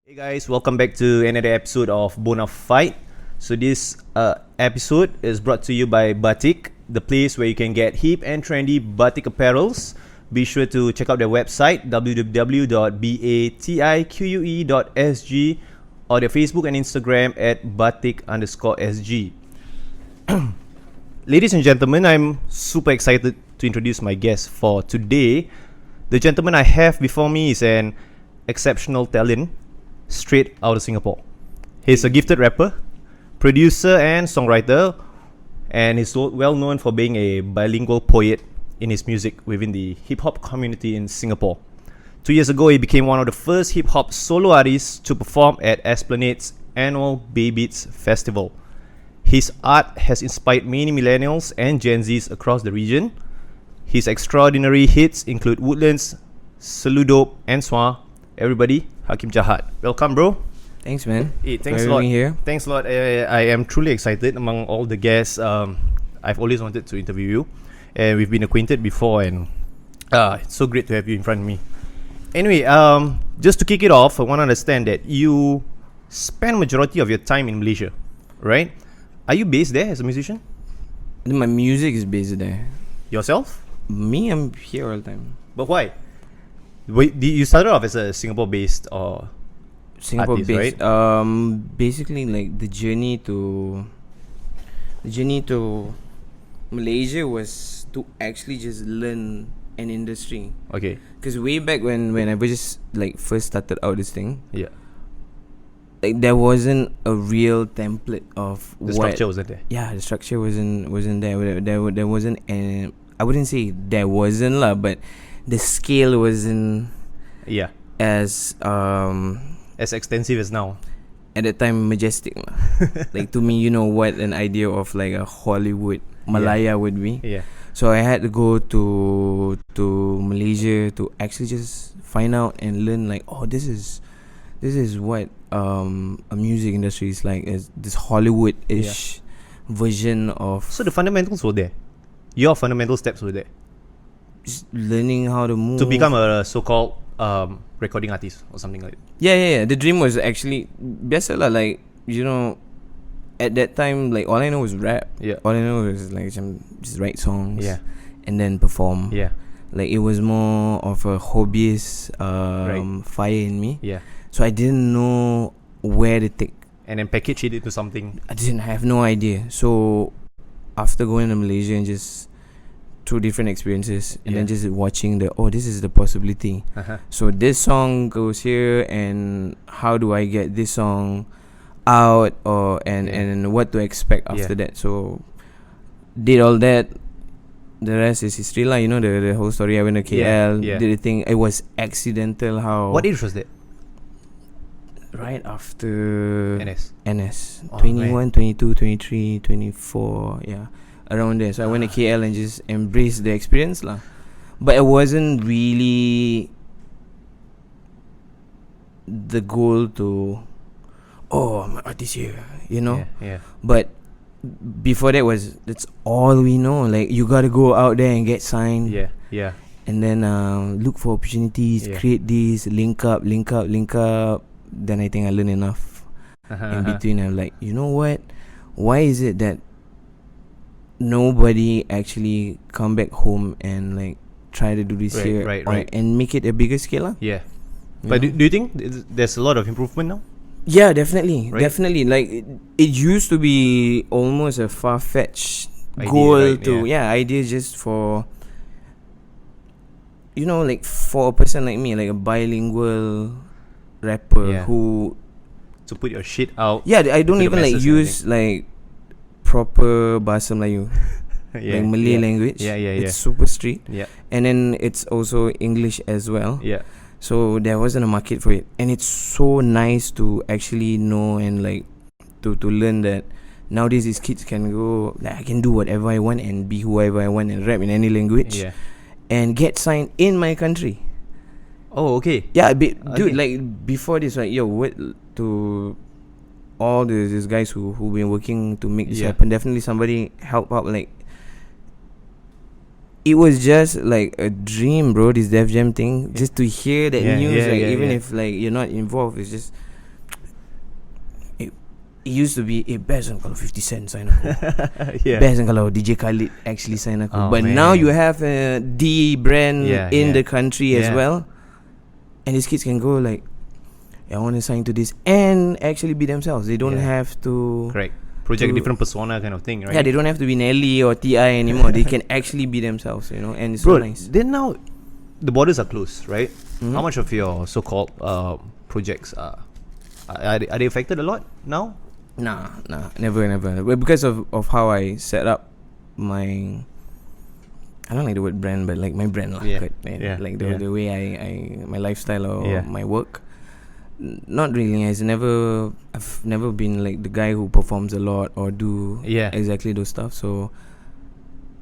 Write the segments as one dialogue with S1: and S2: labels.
S1: Hey guys, welcome back to another episode of Bona Fight. So this episode is brought to you by Batique, the place where you can get hip and trendy batik apparels. Be sure to check out their website www.batique.sg or their Facebook and Instagram at batik_sg. Ladies and gentlemen, I'm super excited to introduce my guest for today. The gentleman I have before me is an exceptional talent straight out of Singapore. He's a gifted rapper, producer and songwriter, and he's well known for being a bilingual poet in his music within the hip-hop community in Singapore. 2 years ago, he became one of the first hip-hop solo artists to perform at Esplanade's annual Bay Beats Festival. His art has inspired many millennials and Gen Zs across the region. His extraordinary hits include Woodlands, Dope, and Swa. Everybody, Akeem Jahat. Welcome, bro.
S2: Thanks, man.
S1: Hey, thanks
S2: for
S1: a lot.
S2: being here.
S1: Thanks a lot. I am truly excited among all the guests. I've always wanted to interview you, and we've been acquainted before, and it's so great to have you in front of me. Anyway, just to kick it off, I want to understand that you spend majority of your time in Malaysia, right? Are you based there as a musician?
S2: My music is based there.
S1: Yourself?
S2: Me, I'm here all the time.
S1: But why? Wait, you started off as a Singapore-based or
S2: Singapore
S1: artist,
S2: based.
S1: right?
S2: Basically, like the journey to Malaysia was to actually just learn an industry.
S1: Okay.
S2: Because way back when I was just like first started out this thing,
S1: Yeah.
S2: like there wasn't a real template of
S1: The structure wasn't there.
S2: Yeah, the structure wasn't there. There wasn't. I wouldn't say there wasn't lah, but the scale wasn't
S1: Yeah.
S2: as
S1: As extensive as now.
S2: at that time majestic lah. Like to me, you know what an idea of like a Hollywood Malaya would be.
S1: Yeah.
S2: So I had to go to Malaysia to actually just find out and learn like, oh, this is what a music industry is like, is this Hollywood-ish version of.
S1: So the fundamentals were there. Your fundamental steps were there
S2: Just learning how to move
S1: to become a so-called recording artist or something like that.
S2: Yeah. The dream was actually biasa lah, like, you know, at that time, like all I know was rap.
S1: Yeah.
S2: All I know was like just write songs.
S1: Yeah.
S2: And then perform.
S1: Yeah.
S2: Like it was more of a hobbyist fire in me.
S1: Yeah.
S2: So I didn't know where to take.
S1: And then package it into something.
S2: I didn't have no idea. So after going to Malaysia and just through different experiences and then just watching this is the possibility. So this song goes here, and how do I get this song out, and what to expect after that. So did all that. The rest is history lah. You know the whole story. I went to KL, did the thing. It was accidental how.
S1: What age was that?
S2: Right after NS.
S1: Oh,
S2: 21, 22, 23, 24, yeah, around there. So I went to KL and just embraced the experience lah. But it wasn't really the goal to, I'm an artist here, you know.
S1: Yeah.
S2: But before that that's all we know. Like you gotta go out there and get signed.
S1: Yeah.
S2: And then look for opportunities, create this, link up. Then I think I learned enough. In between, I'm like, you know what? Why is it that nobody actually come back home and like try to do this here
S1: right.
S2: and make it a bigger scale?
S1: Yeah. But do you think there's a lot of improvement now?
S2: Yeah, definitely.
S1: Right?
S2: Definitely. Like it used to be almost a far-fetched goal idea just for, you know, like for a person like me, like a bilingual rapper who
S1: to put your shit out.
S2: Yeah, I don't even like use like proper bahasa Melayu. Like Malay language.
S1: Yeah.
S2: It's super street.
S1: Yeah.
S2: And then it's also English as well.
S1: Yeah.
S2: So there wasn't a market for it. And it's so nice to actually know and like to learn that nowadays these kids can go, like I can do whatever I want and be whoever I want and rap in any language.
S1: Yeah.
S2: And get signed in my country.
S1: Oh, okay.
S2: Yeah, dude, like before this, like what to all these guys who been working to make this happen. Definitely somebody help out. Like it was just like a dream, bro. This Def Jam thing, just to hear that news, even if like you're not involved, it's just it used to be best kan kalau 50 Cent sign aku.
S1: Yeah.
S2: Best kan kalau DJ Khalid actually sign aku.
S1: Oh,
S2: But
S1: man.
S2: now you have a D brand in the country as
S1: Yeah.
S2: well. And these kids can go like, I want to sign to this and actually be themselves. They don't have to
S1: Correct. Project a different persona kind of thing, right?
S2: Yeah, they don't have to be Nelly or T.I. anymore. They can actually be themselves, you know, and it's
S1: Bro,
S2: so nice.
S1: then now the borders are closed, right?
S2: Mhm.
S1: How much of your so-called projects are they affected a lot now?
S2: Nah, never. Well, because of how I set up my, I don't like the word brand, but like my brand lah.
S1: Yeah.
S2: Like the way I my lifestyle or
S1: Yeah.
S2: my work. Not really. I've never been like the guy who performs a lot or do exactly those stuff. So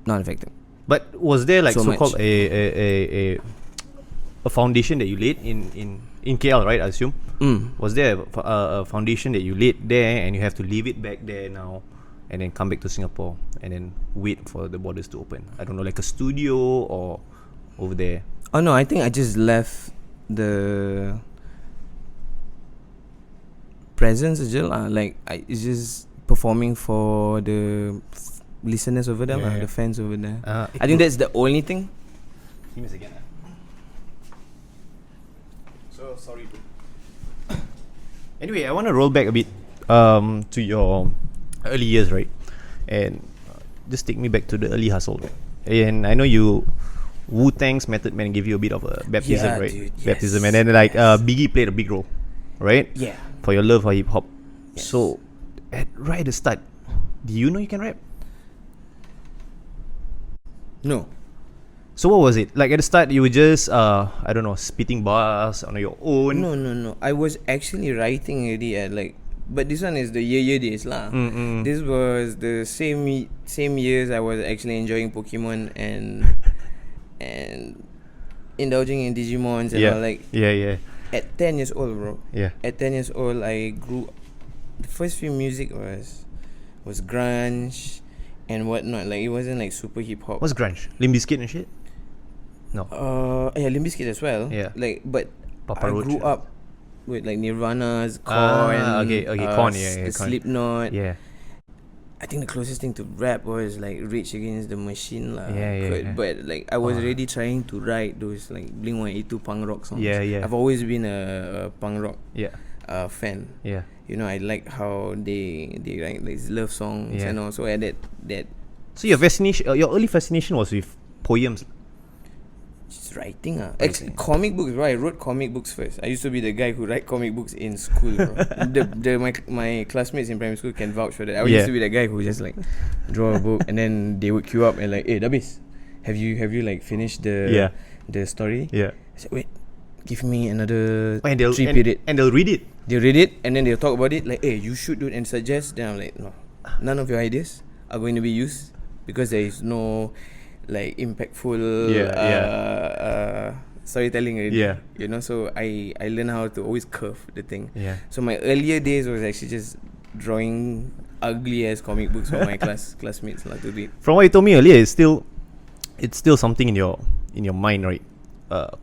S2: not affected.
S1: But was there like
S2: So
S1: so-called
S2: much.
S1: a foundation that you laid in KL, right? I assume. Was there a foundation that you laid there, and you have to leave it back there now, and then come back to Singapore and then wait for the borders to open? I don't know, like a studio or over there.
S2: Oh no, I think I just left the presence aja lah. Like it's just performing for the listeners over there lah, the fans over there. I think that's the only thing.
S1: Give me a second. So sorry. Anyway, I want to roll back a bit to your early years, right? And just take me back to the early hustle. And I know you Wu-Tang's Method Man gave you a bit of a baptism,
S2: Yeah,
S1: right?
S2: dude, yes.
S1: Baptism, and then like Biggie played a big role, right?
S2: Yeah.
S1: For your love for hip hop.
S2: Yes.
S1: So, right at the start, do you know you can rap?
S2: No.
S1: So what was it? Like at the start, you were just I don't know, spitting bars on your own.
S2: No. I was actually writing already at like, but this one is the year days lah. This was the same years I was actually enjoying Pokemon and indulging in Digimons and all like.
S1: Yeah.
S2: At 10 years old, bro.
S1: Yeah.
S2: At 10 years old, I grew. The first few music was grunge and whatnot. Like it wasn't like super hip hop.
S1: What's grunge? Limp Bizkit and shit? No.
S2: Yeah, Limp Bizkit as well.
S1: Yeah.
S2: Like, but
S1: Papa
S2: I
S1: Roach.
S2: grew up with like Nirvana's, Korn.
S1: Okay, Korn, yeah,
S2: the
S1: Korn.
S2: Slipknot.
S1: Yeah.
S2: I think the closest thing to rap was like Rage Against the Machine lah.
S1: Yeah.
S2: But like I was already trying to write those like Blink-182 punk rock songs.
S1: Yeah.
S2: I've always been a punk rock fan.
S1: Yeah.
S2: You know, I like how they write like love songs and also at that
S1: So your fascination, your early fascination was with poems.
S2: just writing actually comic books, bro. I wrote comic books first. I used to be the guy who write comic books in school, bro. My classmates in primary school can vouch for that. I used to be the guy who just like draw a book and then they would queue up and like, hey, Dabis, have you like finished the story?
S1: Yeah.
S2: I said, wait, give me another
S1: And they'll
S2: 3 period.
S1: and they'll read it.
S2: They read it and then they'll talk about it like, hey, you should do it and suggest. Then I'm like, no, none of your ideas are going to be used because there is no like impactful storytelling already.
S1: Yeah.
S2: You know, so I learned how to always curve the thing.
S1: Yeah.
S2: So my earlier days was actually just drawing ugly ass comic books for my classmates lah to read.
S1: From what you told me earlier, it's still something in your mind, right?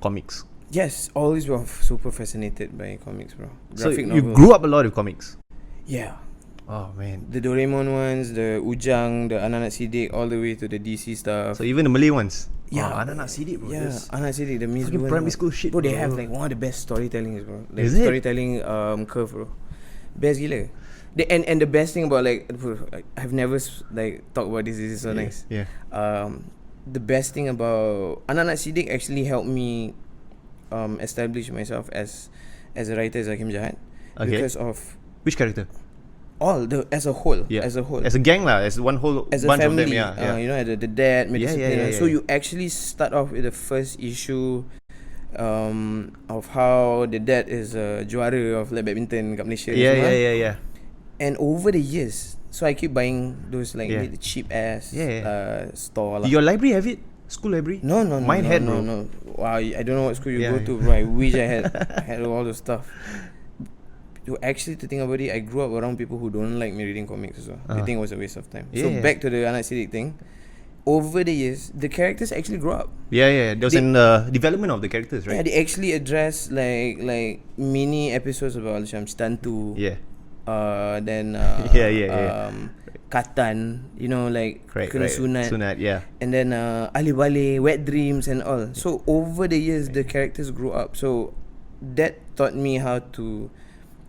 S1: Comics.
S2: Yes, always were super fascinated by comics, bro.
S1: So
S2: Graphic
S1: you
S2: novels.
S1: grew up a lot with comics.
S2: Yeah.
S1: Oh man.
S2: The Doraemon ones, the Ujang, the Anak Sidik, all the way to the DC stuff.
S1: So even the Malay ones.
S2: Yeah.
S1: Anak Sidik, bro.
S2: Yeah,
S1: That's
S2: Anak Sidik, the Miss
S1: fucking
S2: Bun,
S1: primary school shit,
S2: bro. They
S1: bro.
S2: have like one of the best storytellings, bro. Like
S1: Is it?
S2: storytelling curve, bro. Best gila. And the best thing about like, I've never like talked about this. This is so nice.
S1: Yeah.
S2: The best thing about Anak Sidik actually helped me establish myself as a writer, as Akeem Jahat, because of
S1: Which character?
S2: as a whole,
S1: Yeah.
S2: as a whole,
S1: As a gang lah, as one whole
S2: as a
S1: bunch
S2: family.
S1: of them. Yeah.
S2: You know, the dad,
S1: Yeah.
S2: So you actually start off with the first issue of how the dad is a juara of like badminton kat Malaysia.
S1: Yeah.
S2: And over the years, so I keep buying those like the cheap ass store lah.
S1: Your library have it? School library?
S2: No.
S1: Mine had, bro.
S2: No. Wow, I don't know what school you
S1: Yeah.
S2: go to, bro. I wish I had all the stuff. To think about it, I grew up around people who don't like me reading comics as well. They think it was a waste of time. So back to the Anak Sidik thing. Over the years, the characters actually grow up.
S1: Yeah. There was an development of the characters,
S2: Yeah,
S1: right?
S2: they actually address like mini episodes about macam Stantu.
S1: Yeah.
S2: then Katan, you know, like Kena
S1: Sunat, yeah.
S2: and then Ali Bale, Wet Dreams and all. So over the years the characters grew up. So that taught me how to,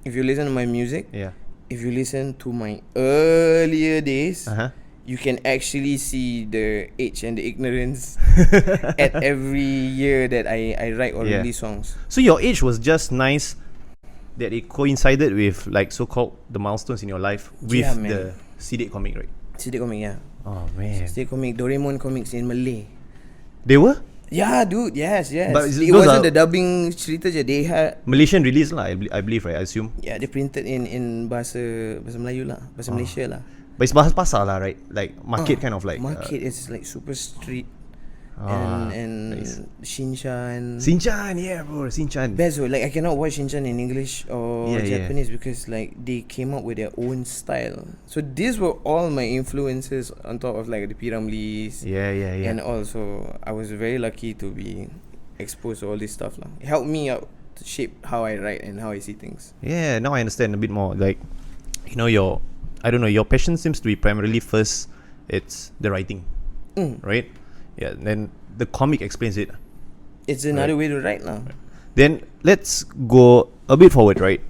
S2: if you listen to my music, if you listen to my earlier days, you can actually see the age and the ignorance at every year that I write or release songs.
S1: So your age was just nice that it coincided with like so-called the milestones in your life with the CD comic, right?
S2: CD comic, yeah.
S1: Oh man.
S2: CD comic, Doraemon comics in Malay.
S1: They were?
S2: Yeah, dude. Yes.
S1: But
S2: it wasn't the dubbing cerita je. They had
S1: Malaysian release lah, I believe, right? I assume.
S2: Yeah, they printed in bahasa Melayu lah, bahasa Malaysia lah.
S1: But it's bahasa pasar lah, right? Like market kind of like.
S2: Market is like super street. And
S1: nice.
S2: Shinchan,
S1: yeah bro, Shinchan.
S2: best though. Like I cannot watch Shinchan in English or Japanese because like they came up with their own style. So these were all my influences on top of like the P. Ramlees and also I was very lucky to be exposed to all this stuff lah. It helped me out to shape how I write and how I see things.
S1: Yeah, now I understand a bit more. Like, you know, your passion seems to be primarily first it's the writing, right? Yeah, then the comic explains it.
S2: It's another way to write now.
S1: Then let's go a bit forward, right?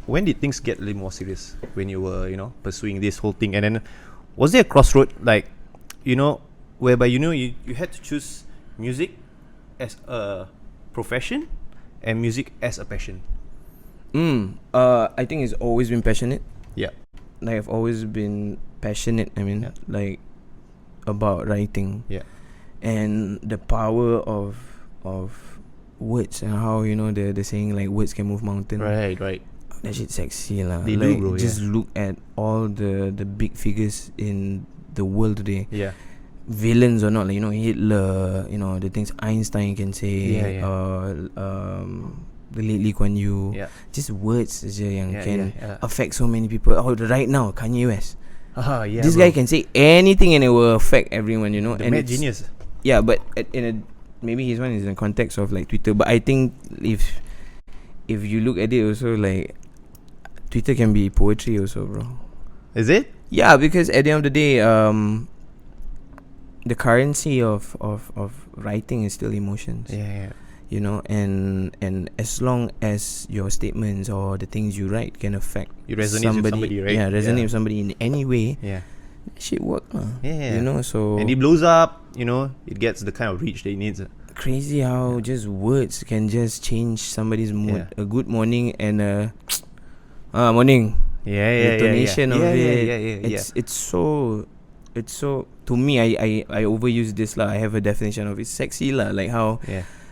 S1: When did things get a little more serious when you were, you know, pursuing this whole thing? And then was there a crossroad, like, you know, whereby you know you had to choose music as a profession and music as a passion?
S2: I think it's always been passionate.
S1: Yeah.
S2: Like I've always been passionate, like about writing.
S1: Yeah.
S2: And the power of words and how, you know, they're saying like words can move mountains.
S1: Right.
S2: That shit's sexy lah.
S1: They
S2: like,
S1: do, bro.
S2: Just look at all the big figures in the world today.
S1: Yeah.
S2: Villains or not, like, you know, Hitler, you know, the things Einstein can say, the late Lee Kuan Yew.
S1: Yeah.
S2: Just words je yang can affect so many people. Oh, right now Kanye West. This guy can say anything and it will affect everyone, you know.
S1: The
S2: and
S1: mad genius.
S2: Yeah, but maybe his one is in the context of like Twitter. But I think if you look at it also, like Twitter can be poetry also, bro.
S1: Is it?
S2: Yeah, because at the end of the day, the currency of writing is still emotions.
S1: Yeah.
S2: You know, and as long as your statements or the things you write can affect
S1: you resonate with somebody, right?
S2: Yeah, resonate with somebody in any way.
S1: Yeah.
S2: That shit work,
S1: Yeah.
S2: You know, so
S1: and it blows up. You know, it gets the kind of reach that it needs.
S2: Crazy how just words can just change somebody's mood. A good morning and morning.
S1: Yeah.
S2: Intonation of it.
S1: Yeah.
S2: It's so. To me, I overuse this lah. I have a definition of it. Sexy lah. Like how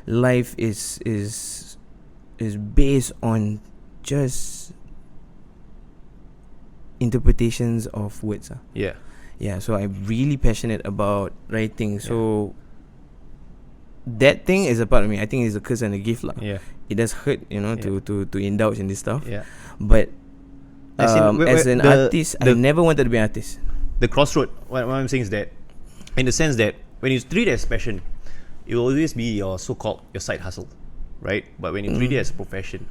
S2: life is based on just interpretations of words. Yeah. So I'm really passionate about writing. So that thing is a part of me. I think it's a curse and a gift lah.
S1: Yeah.
S2: It does hurt, you know, to indulge in this stuff.
S1: Yeah.
S2: But as an
S1: the
S2: artist, I never wanted to be an artist.
S1: The crossroad. What I'm saying is that, in the sense that when you treat it as passion, it will always be your so-called your side hustle, right? But when you treat it as profession,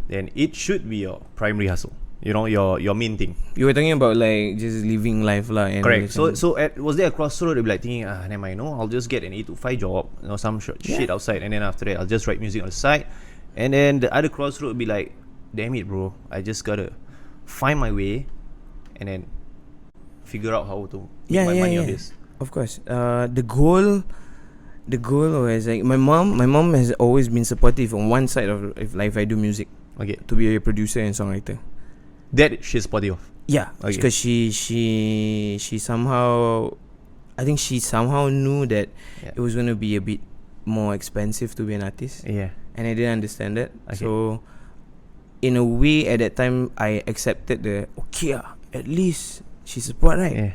S1: then it should be your primary hustle. You know, your main thing.
S2: You were talking about like just living life lah. And
S1: correct. So was there a crossroad? You'd be like thinking, never mind, no, I'll just get an 8 to 5 job, you know, some shit outside, and then after that I'll just write music on the side, and then the other crossroad would be like, damn it, bro, I just gotta find my way, and then figure out how to make my money on this.
S2: Of course. The goal was like my mom has always been supportive on one side of if I do music.
S1: Okay.
S2: To be a producer and songwriter.
S1: That she's supportive of.
S2: Yeah. Because she somehow, I think she somehow knew that it was gonna be a bit more expensive to be an artist.
S1: Yeah.
S2: And I didn't understand that.
S1: Okay.
S2: So in a way at that time I accepted at least she support, right?
S1: Yeah.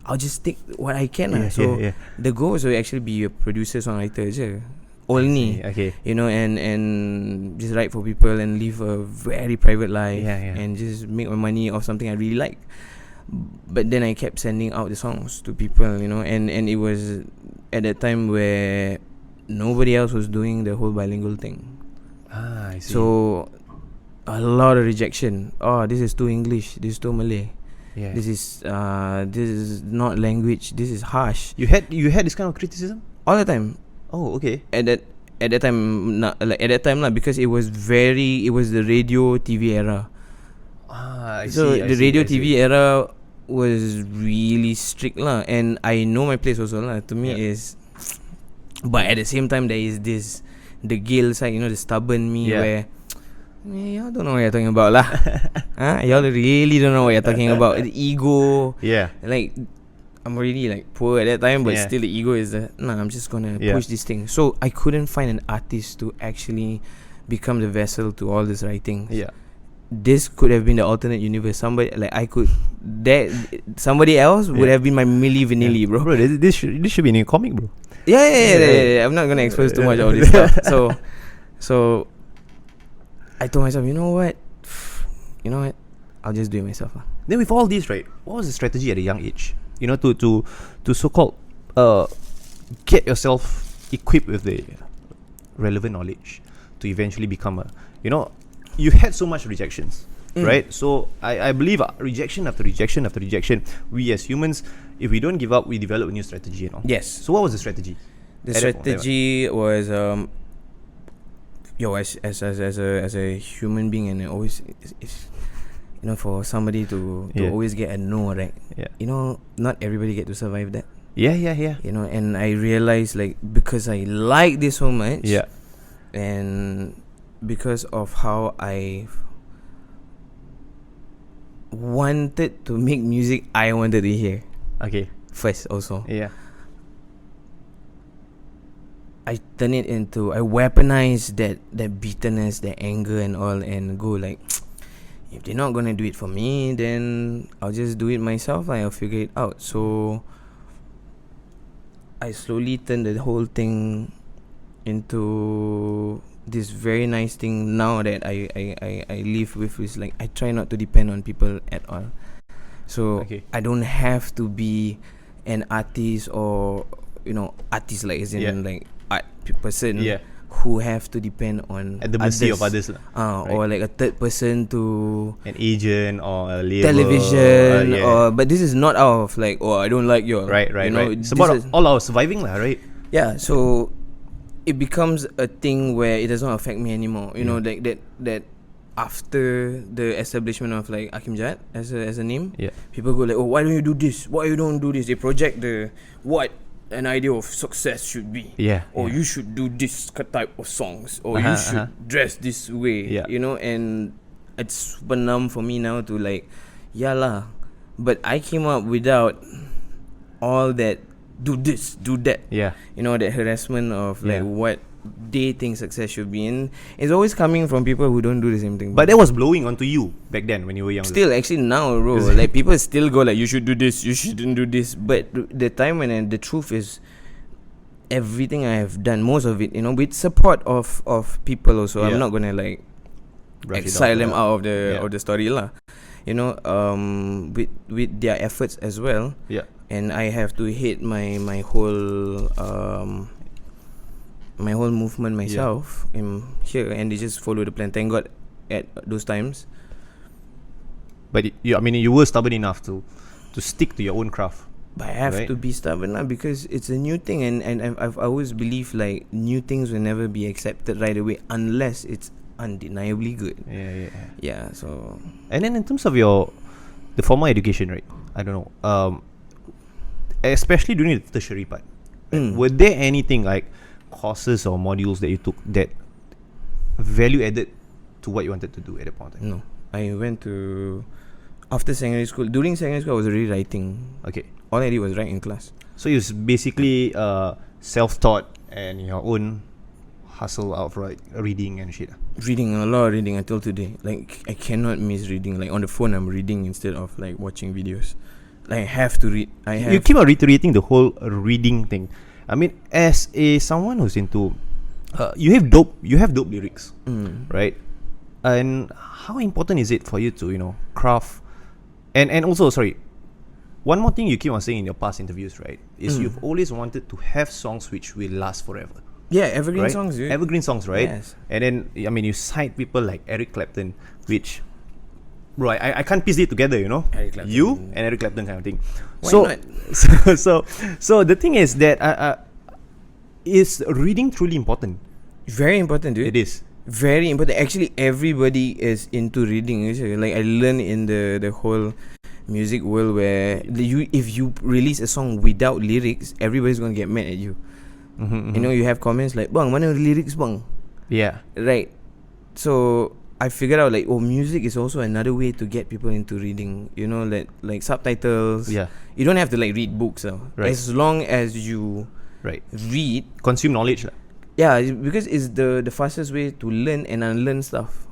S2: I'll just take what I can. So the goal was to actually be a producer songwriter je. Only.
S1: Okay.
S2: You know, and just write for people and live a very private life and just make my money off something I really like. But then I kept sending out the songs to people, you know, and it was at that time where nobody else was doing the whole bilingual thing.
S1: I see.
S2: So a lot of rejection. Oh, this is too English. This is too Malay.
S1: Yeah.
S2: This is not language. This is harsh.
S1: You had this kind of criticism?
S2: All the time.
S1: Oh, okay.
S2: At that time, not like at that time lah, because it was the radio TV era.
S1: I
S2: So
S1: see.
S2: the radio TV era was really strict lah, and I know my place also lah. To me is, but at the same time there is this the Gale side, the stubborn me where y'all don't know what you're talking about lah. Y'all really don't know what you're talking about. The ego.
S1: Yeah.
S2: Like I'm already like poor at that time, but still the ego is I'm just gonna push this thing. So I couldn't find an artist to actually become the vessel to all this writing.
S1: Yeah.
S2: This could have been the alternate universe. Somebody else would have been my Milli Vanilli, bro.
S1: Bro, this should be in a comic, bro.
S2: Yeah. I'm not gonna expose too much of this stuff. So I told myself, you know what, I'll just do it myself.
S1: Then with all this, right, what was the strategy at a young age? To so-called get yourself equipped with the relevant knowledge to eventually become you had so much rejections, right? So I believe rejection after rejection after rejection, we as humans, if we don't give up, we develop a new strategy,
S2: Yes.
S1: So what was the strategy?
S2: The strategy was as a human being, and always for somebody to always get a no, right?
S1: Yeah.
S2: Not everybody get to survive that.
S1: Yeah.
S2: And I realized, like, because I like this so much, and because of how I wanted to make music I wanted to hear.
S1: Okay.
S2: First also.
S1: Yeah.
S2: I weaponize that bitterness, that anger and all, and go like, if they're not gonna do it for me, then I'll just do it myself. I'll figure it out. So I slowly turned the whole thing into this very nice thing now that I live with. Is like, I try not to depend on people at all. So I don't have to be an artist, or artist like as in like art person who have to depend on
S1: at the mercy of others
S2: right? Or like a third person, to
S1: an agent or a label,
S2: television, but this is not out of like, I don't like your
S1: right. It's about all our surviving lah, right?
S2: Yeah. So it becomes a thing where it does not affect me anymore. Like that after the establishment of like Akeem Jahat as a name, people go like, why don't you do this? Why you don't do this? They project what an idea of success should be. You should do this type of songs, or you should dress this way. And it's super numb for me now to like, but I came up without all that, do this, do that. That harassment of like what they think success should be, and it's always coming from people who don't do the same thing.
S1: But that was blowing onto you back then when you were younger.
S2: Still, actually now, bro, like people still go like, you should do this, you shouldn't do this. But the time when the truth is, everything I have done, most of it, with support of people also. I'm not gonna like exile them out of the story lah. With their efforts as well. And I have to hate my whole movement myself in here, and they just follow the plan. Thank God at those times.
S1: But you were stubborn enough to stick to your own craft.
S2: But I have to be stubborn now, because it's a new thing, and I've always believed like new things will never be accepted right away unless it's undeniably good. So,
S1: and then in terms of the formal education, right? I don't know. Especially during the tertiary part, were there anything like courses or modules that you took that value added to what you wanted to do at that point?
S2: No, I went to after secondary school. During secondary school, I was already writing.
S1: Okay,
S2: all I did was write in class.
S1: So it was basically self-taught and your own hustle out for reading and shit.
S2: Reading, a lot of reading until today. Like, I cannot miss reading. Like on the phone, I'm reading instead of like watching videos. Like, I have to read.
S1: You keep on reiterating the whole reading thing. I mean, as someone who's into, you have dope lyrics, right? And how important is it for you to craft? And also, sorry, one more thing you keep on saying in your past interviews, right, is you've always wanted to have songs which will last forever.
S2: Yeah, evergreen
S1: right?
S2: songs, dude.
S1: Evergreen songs, right?
S2: Yes.
S1: And then I mean, you cite people like Eric Clapton, which, bro, I can't piece it together, you know.
S2: Eric Clapton.
S1: You and Eric Clapton kind of thing.
S2: Why
S1: so,
S2: not?
S1: so the thing is that is reading truly important?
S2: Very important, dude.
S1: It is.
S2: Very important. Actually, everybody is into reading. Like I learned in the whole music world where if you release a song without lyrics, everybody's gonna get mad at you. You know, you have comments like, "Bang, mana lyrics, bang?"
S1: Yeah.
S2: Right. So I figured out like, music is also another way to get people into reading. You know, like subtitles.
S1: Yeah.
S2: You don't have to like read books,
S1: Right.
S2: as long as you
S1: Right.
S2: read.
S1: Consume knowledge, lah.
S2: Yeah, because it's the fastest way to learn and unlearn stuff.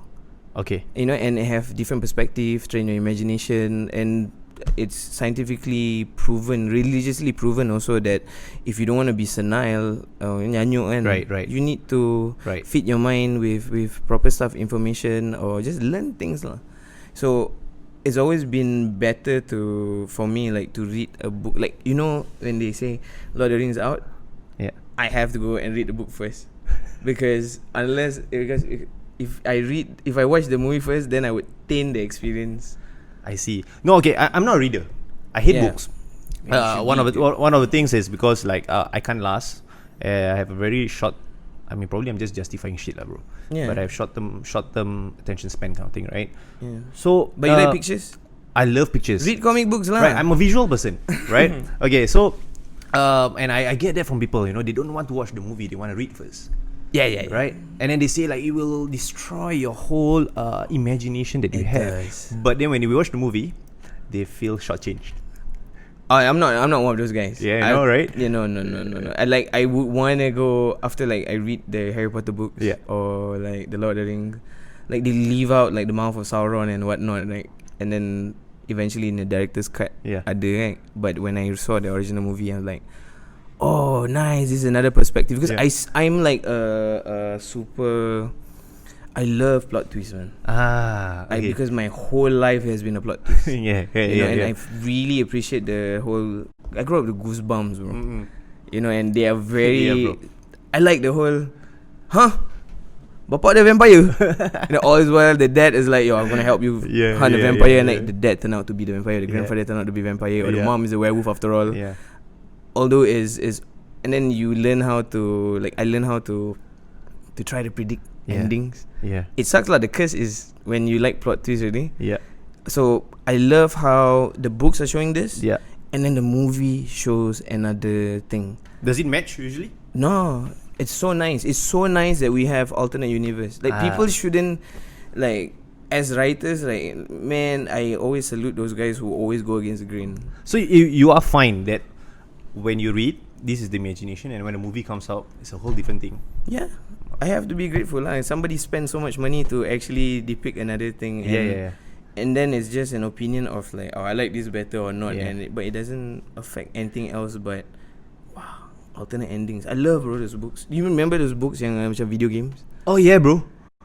S1: Okay.
S2: You know, and have different perspectives, train your imagination, and it's scientifically proven, religiously proven also that if you don't want to be senile,
S1: Right.
S2: you need to
S1: Right.
S2: feed your mind with proper stuff, information, or just learn things lah. So it's always been better for me like to read a book. Like, you know, when they say Lord of the Rings out,
S1: Yeah.
S2: I have to go and read the book first, because if I watch the movie first, then I would taint the experience.
S1: I see. No, okay. I'm not a reader. I hate
S2: Yeah.
S1: books.
S2: You should
S1: One
S2: read,
S1: of the things is because like I can't last. I have a very short. I mean, probably I'm just justifying shit, lah, bro.
S2: Yeah.
S1: But I have short term attention span kind of thing, right?
S2: Yeah.
S1: So,
S2: But you like pictures?
S1: I love pictures.
S2: Read comic books lah.
S1: Right, I'm a visual person, right? Okay, so, and I get that from people. You know, they don't want to watch the movie; they want to read first.
S2: Yeah.
S1: Right? And then they say like it will destroy your whole imagination that you
S2: It
S1: have.
S2: does.
S1: But then when you watch the movie, they feel shortchanged.
S2: I'm not one of those guys.
S1: Yeah, I know, right?
S2: Yeah, no. I would wanna go after like I read the Harry Potter books,
S1: Yeah.
S2: or like the Lord of the Rings. Like they leave out like the mouth of Sauron and whatnot, right? And then eventually in the director's cut,
S1: Yeah.
S2: ada, right? But when I saw the original movie, I was like, oh, nice. This is another perspective, because
S1: Yeah.
S2: I'm like a super. I love plot twists, man.
S1: Okay.
S2: Because my whole life has been a plot twist.
S1: yeah,
S2: You know, and
S1: yeah.
S2: I really appreciate the whole. I grew up with Goosebumps, bro.
S1: Mm-mm.
S2: You know, and they are very.
S1: Yeah, bro.
S2: I like the whole. Bapak the vampire. You know, all is well. The dad is like, yo, I'm gonna help you hunt the vampire, and like the dad turned out to be the vampire. The grandfather turned out to be vampire, or the mom is a werewolf after all.
S1: Yeah.
S2: Although is, and then you learn how to I learn how to try to predict endings.
S1: Yeah.
S2: It sucks like the curse is when you like plot twists already.
S1: Yeah.
S2: So I love how the books are showing this.
S1: Yeah.
S2: And then the movie shows another thing.
S1: Does it match usually?
S2: No, it's so nice. It's so nice that we have alternate universe. Like people shouldn't, like, as writers, like, man, I always salute those guys who always go against the grain.
S1: So you are fine that when you read, this is the imagination, and when a movie comes out, it's a whole different thing.
S2: Yeah, I have to be grateful. Somebody spent so much money to actually depict another thing.
S1: Yeah.
S2: And then it's just an opinion of like, oh, I like this better or not.
S1: Yeah.
S2: But it doesn't affect anything else but, wow, alternate endings. I love those books. Do you remember those books yang macam video games?
S1: Oh yeah, bro.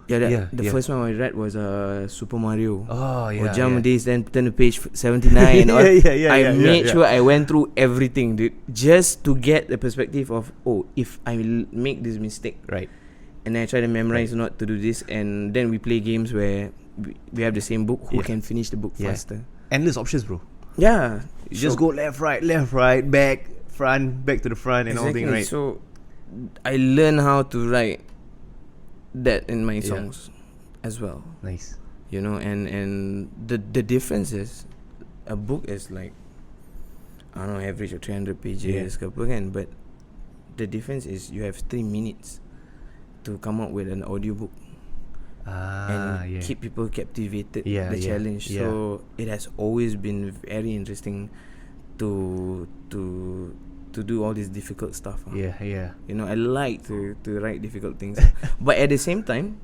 S2: Yeah, the first one I read was Super Mario.
S1: Oh yeah.
S2: Or jump days, then turn to page 79. I made sure I went through everything, dude, just to get the perspective of, if I make this mistake,
S1: Right.
S2: and then I try to memorize not to do this, and then we play games where we have the same book. Who can finish the book faster?
S1: Endless options, bro.
S2: Yeah,
S1: You just go left, right, back, front, back to the front, and all thing, right?
S2: So I learned how to write that in my songs as well.
S1: Nice.
S2: You know, and the difference is, a book is like, I don't know, average of 300 pages, but the difference is you have 3 minutes to come up with an audiobook and keep people captivated. The challenge. So it has always been very interesting to do all this difficult stuff.
S1: Yeah.
S2: You know, I like to write difficult things, but at the same time,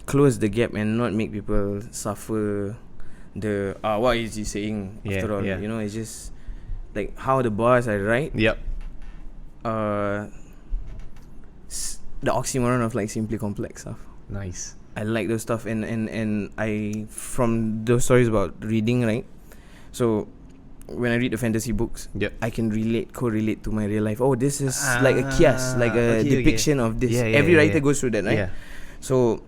S2: close the gap and not make people suffer the what is he saying after all. You know, it's just like how the bars I write.
S1: Yep.
S2: The oxymoron of like simply complex stuff.
S1: Nice.
S2: I like those stuff, and I, from those stories about reading, right? So when I read the fantasy books,
S1: Yep.
S2: I can correlate to my real life. Oh, this is like a kias, like a
S1: okay,
S2: depiction of this.
S1: Yeah,
S2: Every writer goes through that, right?
S1: Yeah.
S2: So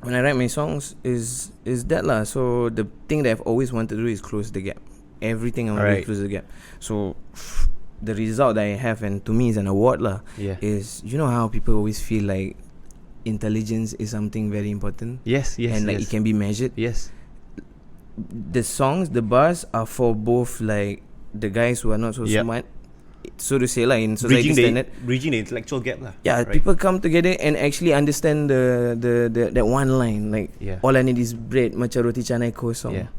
S2: when I write my songs, is that lah. So the thing that I've always wanted to do is close the gap. Everything I want to do is close the gap. So the result that I have, and to me is an award lah, is, you know how people always feel like intelligence is something very important.
S1: Yes.
S2: And like it can be measured.
S1: Yes.
S2: The songs, the bars are for both like the guys who are not so smart, so to say, like in society standard,
S1: bridging the intellectual gap lah.
S2: Yeah, right. People come together and actually understand the that one line, like all I need is bread, macam roti canai kosong.
S1: Yeah.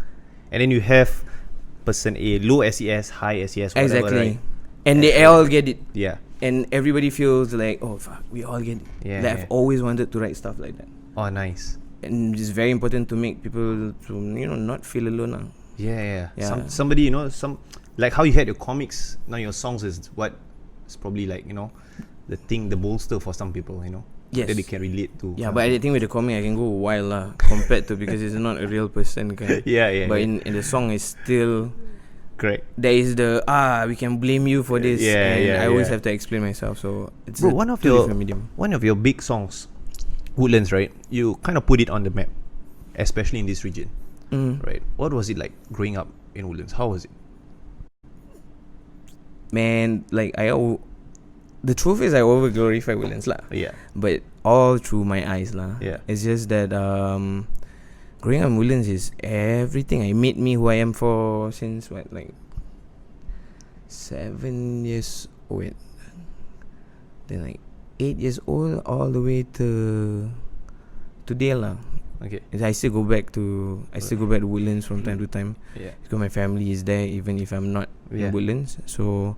S1: And then you have person A, low SES, high SES, whatever,
S2: exactly,
S1: right?
S2: And they all get it.
S1: Yeah.
S2: And everybody feels like, oh fuck, we all get it.
S1: Yeah.
S2: Like I've always wanted to write stuff like that.
S1: Oh, nice.
S2: And it's very important to make people to, you know, not feel alone.
S1: Yeah. Somebody, you know, like how you had your comics, now your songs is what is probably like, you know, the bolster for some people, you know.
S2: Yes.
S1: That they can relate to.
S2: Yeah, but I think with the comic I can go wild lah, compared to, because it's not a real person kind. But in the song it's still
S1: correct.
S2: There is the we can blame you for this, and I always have to explain myself. So it's
S1: one of your big songs, Woodlands, right? You kind of put it on the map, especially in this region, right? What was it like growing up in Woodlands? How was it?
S2: Man, like the truth is I over glorify Woodlands lah.
S1: Yeah.
S2: But all through my eyes lah.
S1: Yeah.
S2: It's just that growing up in Woodlands is everything. It made me who I am for since what, like 7 years old. Then like 8 years old all the way to today lah.
S1: Okay.
S2: I still go back to Woodlands from time to time.
S1: Yeah.
S2: Because my family is there even if I'm not in Woodlands. So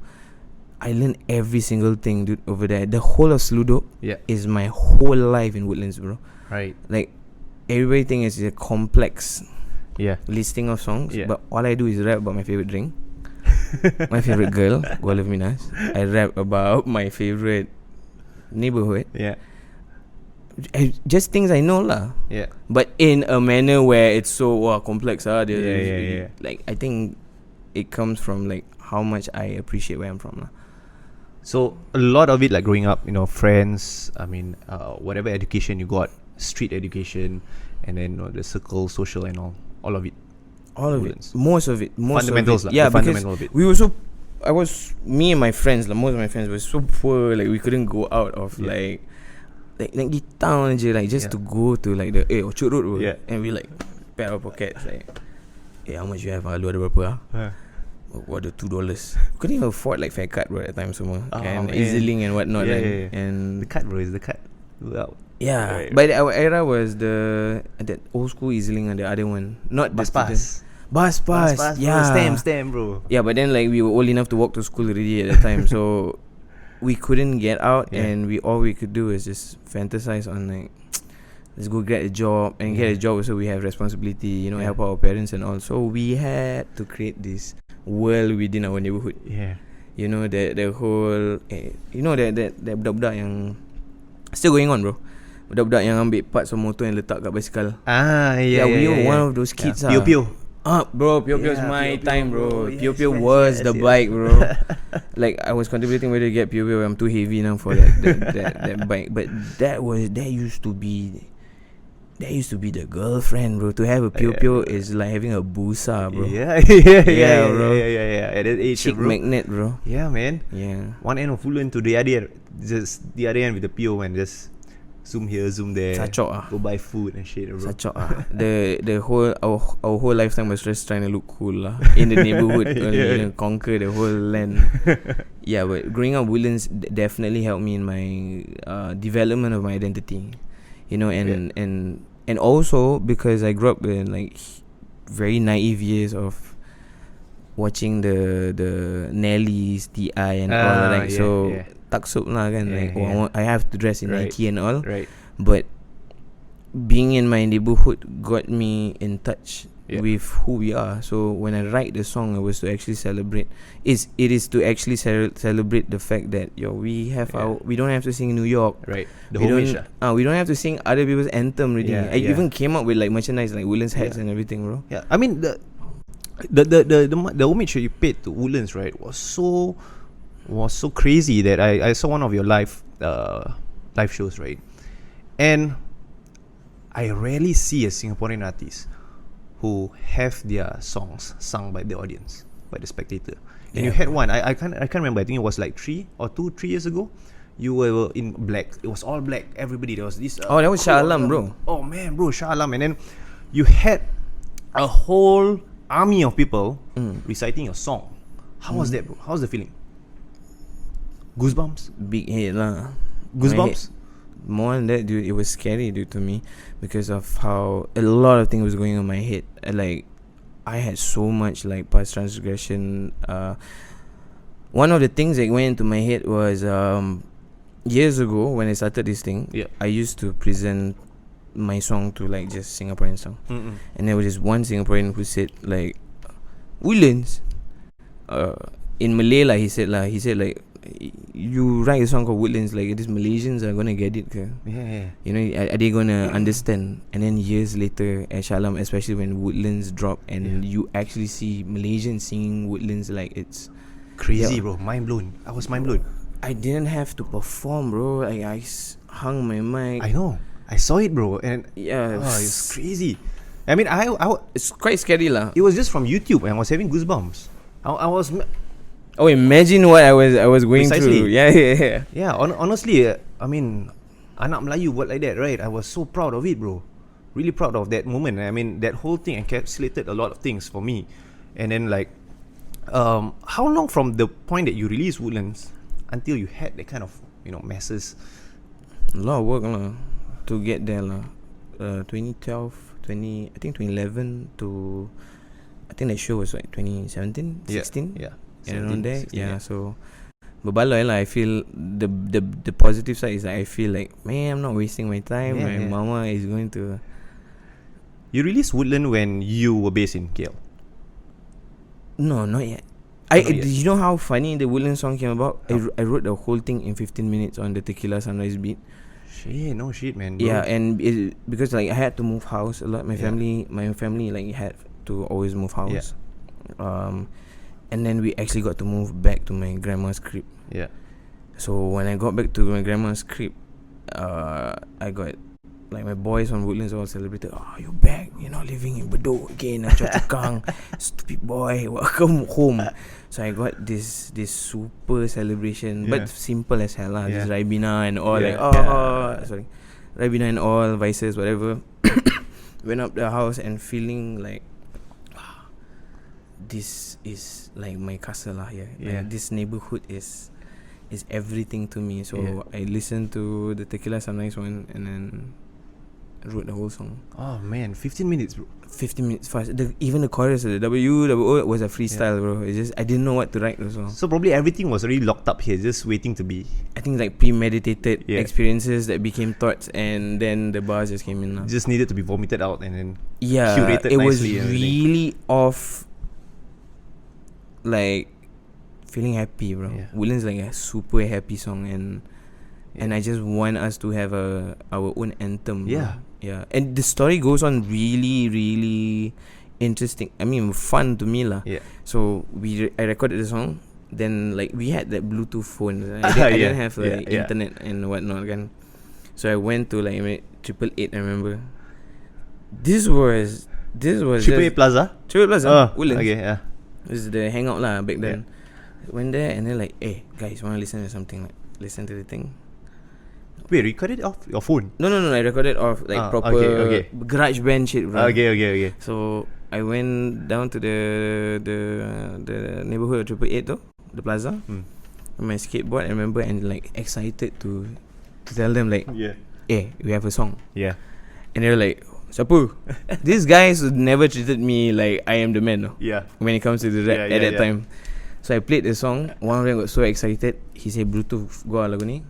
S2: I learned every single thing, dude, over there. The whole of Sludo is my whole life in Woodlands, bro.
S1: Right.
S2: Like everybody thinks it's a complex listing of songs, but all I do is rap about my favorite drink, my favorite girl, Gua Love Minas. I rap about my favorite neighborhood.
S1: Yeah.
S2: Just things I know lah.
S1: Yeah.
S2: But in a manner where it's so complex. Like I think it comes from like how much I appreciate where I'm from lah.
S1: So a lot of it, like growing up, you know, friends, I mean, whatever education you got, street education, and then the circle, social, and all of it.
S2: All of
S1: Woodlands.
S2: it. Most of it.
S1: Fundamentals,
S2: yeah, because
S1: of it.
S2: we were me and my friends, like most of my friends were so poor, like we couldn't go out of like di town je, like just to go to like the Orchard Road, bro. And we like pat our pockets like, how much you have? Lu ada berapa? What, the $2? Couldn't even afford like fare card, bro, at that time semua. And EasyLink and whatnot. And
S1: the card, bro, is the card. Wow.
S2: Yeah, right. But our era was that old school EasyLink and the other one, not
S1: Bus
S2: Pass. Bus Pass, yeah.
S1: Stamp, bro.
S2: Yeah, but then like we were old enough to walk to school already at that time, so we couldn't get out, and all we could do is just fantasize on like, let's go get a job, and get a job also we have responsibility, you know, help our parents and all. So we had to create this world within our neighborhood. Yeah. You know, the whole you know that budak-budak yang still going on, bro. Budak-budak yang ambil parts of motor and letak kat basikal. We were one of those kids.
S1: Pio.
S2: Bro, Pio is my time, bro. Pio was the bike, bro. Like I was contemplating whether to get Pio. I'm too heavy now for that bike. But that used to be the girlfriend, bro. To have a Pio is like having a busa, bro.
S1: Yeah, bro. Yeah. At that age,
S2: chick
S1: bro.
S2: magnet, bro.
S1: Yeah, man.
S2: Yeah.
S1: One end of Woodlands to the other, just the other end with the Pio, and just zoom here, zoom there.
S2: Sacok
S1: Go buy food and shit, bro.
S2: Sacok The whole our whole lifetime was just trying to look cool lah in the neighborhood, you know, conquer the whole land. Yeah, but growing up Woodlands definitely helped me in my development of my identity, you know, and also because I grew up in like very naive years of watching the Nellies, T.I. and all that. So taksub lah kan, like I have to dress in Nike and all. Right. But being in my neighborhood got me in touch with who we are. So when I write the song, it was to actually celebrate. It is to actually celebrate the fact that we have we don't have to sing New York. Right. We don't have to sing other people's anthem. Really. I even came up with like merchandise like Woodlands hats and everything, bro.
S1: Yeah. I mean the homage that you paid to Woodlands, right, was so crazy that I saw one of your live shows, right, and I rarely see a Singaporean artist who have their songs sung by the audience, by the spectator. And you had one. I can't remember. I think it was like 3 years ago. You were in black. It was all black. Everybody. There was this.
S2: That was Shah Alam, bro.
S1: Oh man, bro, Shah Alam. And then you had a whole army of people reciting your song. How was that, bro? How was the feeling? Goosebumps.
S2: Big head lah.
S1: Goosebumps.
S2: More than that, dude, it was scary, dude, to me, because of how a lot of things was going on in my head. Like, I had so much like past transgression. One of the things that went into my head was years ago when I started this thing. I used to present my song to like just Singaporean song, and there was just one Singaporean who said like, Woodlands. In Malay lah, he said like, you write a song called Woodlands, like these Malaysians are gonna get it ke? You know, are they gonna understand? And then years later at Shah Alam, especially when Woodlands dropped, and you actually see Malaysians singing Woodlands, like it's
S1: crazy, bro. Mind blown. I was mind blown.
S2: I didn't have to perform, bro. I hung my mic.
S1: I know. I saw it, bro, and it's crazy. I mean,
S2: it's quite scary lah.
S1: It was just from YouTube, and I was having goosebumps. I was.
S2: Oh, imagine what I was going
S1: Precisely.
S2: through. Yeah.
S1: Honestly, I mean, anak Melayu buat like that, right? I was so proud of it, bro. Really proud of that moment. I mean, that whole thing encapsulated a lot of things for me. And then like, how long from the point that you released Woodlands until you had that kind of, you know, masses?
S2: A lot of work lah to get there lah. 2012, I think 2011 to, I think that show was like 2017, 16.
S1: Yeah.
S2: And around there,
S1: 16,
S2: so berbaloi lah. I feel the positive side is that I feel like, man, I'm not wasting my time. My mama is going to.
S1: You released Woodland when you were based in KL?
S2: No, not yet. You know how funny the Woodland song came about? I wrote the whole thing in 15 minutes on the Tequila Sunrise beat.
S1: No shit, man. Bro.
S2: Yeah, and because like I had to move house a lot. My family like had to always move house. And then we actually got to move back to my grandma's crib.
S1: Yeah.
S2: So when I got back to my grandma's crib, I got like my boys from Woodlands all celebrated. Oh, you're back! You're not living in Bedok again. Choa Chu Kang, stupid boy, welcome home. So I got this super celebration, but simple as hell lah. Just Ribena and all sorry, Ribena and all, vices, whatever. Went up the house and feeling like, this is like my castle lah here. Like, this neighborhood is everything to me. So I listened to the Tequila Sunrise one and then wrote the whole song.
S1: Oh man, 15 minutes, bro.
S2: 15 minutes fast. Even the chorus, the WO was a freestyle, bro. It's just I didn't know what to write also.
S1: So probably everything was already locked up here, just waiting to be.
S2: I think like premeditated experiences that became thoughts, and then the bars just came in now.
S1: Just needed to be vomited out and then
S2: curated
S1: it
S2: was
S1: nicely.
S2: Really off. Like feeling happy, bro. Woodlands like a super happy song, and I just want us to have our own anthem, bro. And the story goes on really, really interesting. I mean, fun to me lah. So I recorded the song. Then like we had that Bluetooth phone. I didn't have like internet and whatnot, kan. So I went to like 888. I remember. This was
S1: 888 Plaza.
S2: Woodlands.
S1: Okay, yeah.
S2: This is the hangout lah back then. Went there and then like, hey guys, wanna listen to something? Like, listen to the thing.
S1: Wait, record it off your phone?
S2: No. I recorded off like proper garage band shit, bro.
S1: Okay.
S2: So I went down to the neighborhood of 888 though, the plaza. On my skateboard, I remember, and like excited to tell them like, hey, we have a song. And they're like, Sapu. These guys never treated me like I am the man, no? When it comes to the rap at that time. So I played the song. One of them got so excited. He said, Bluetooth go lagu ni.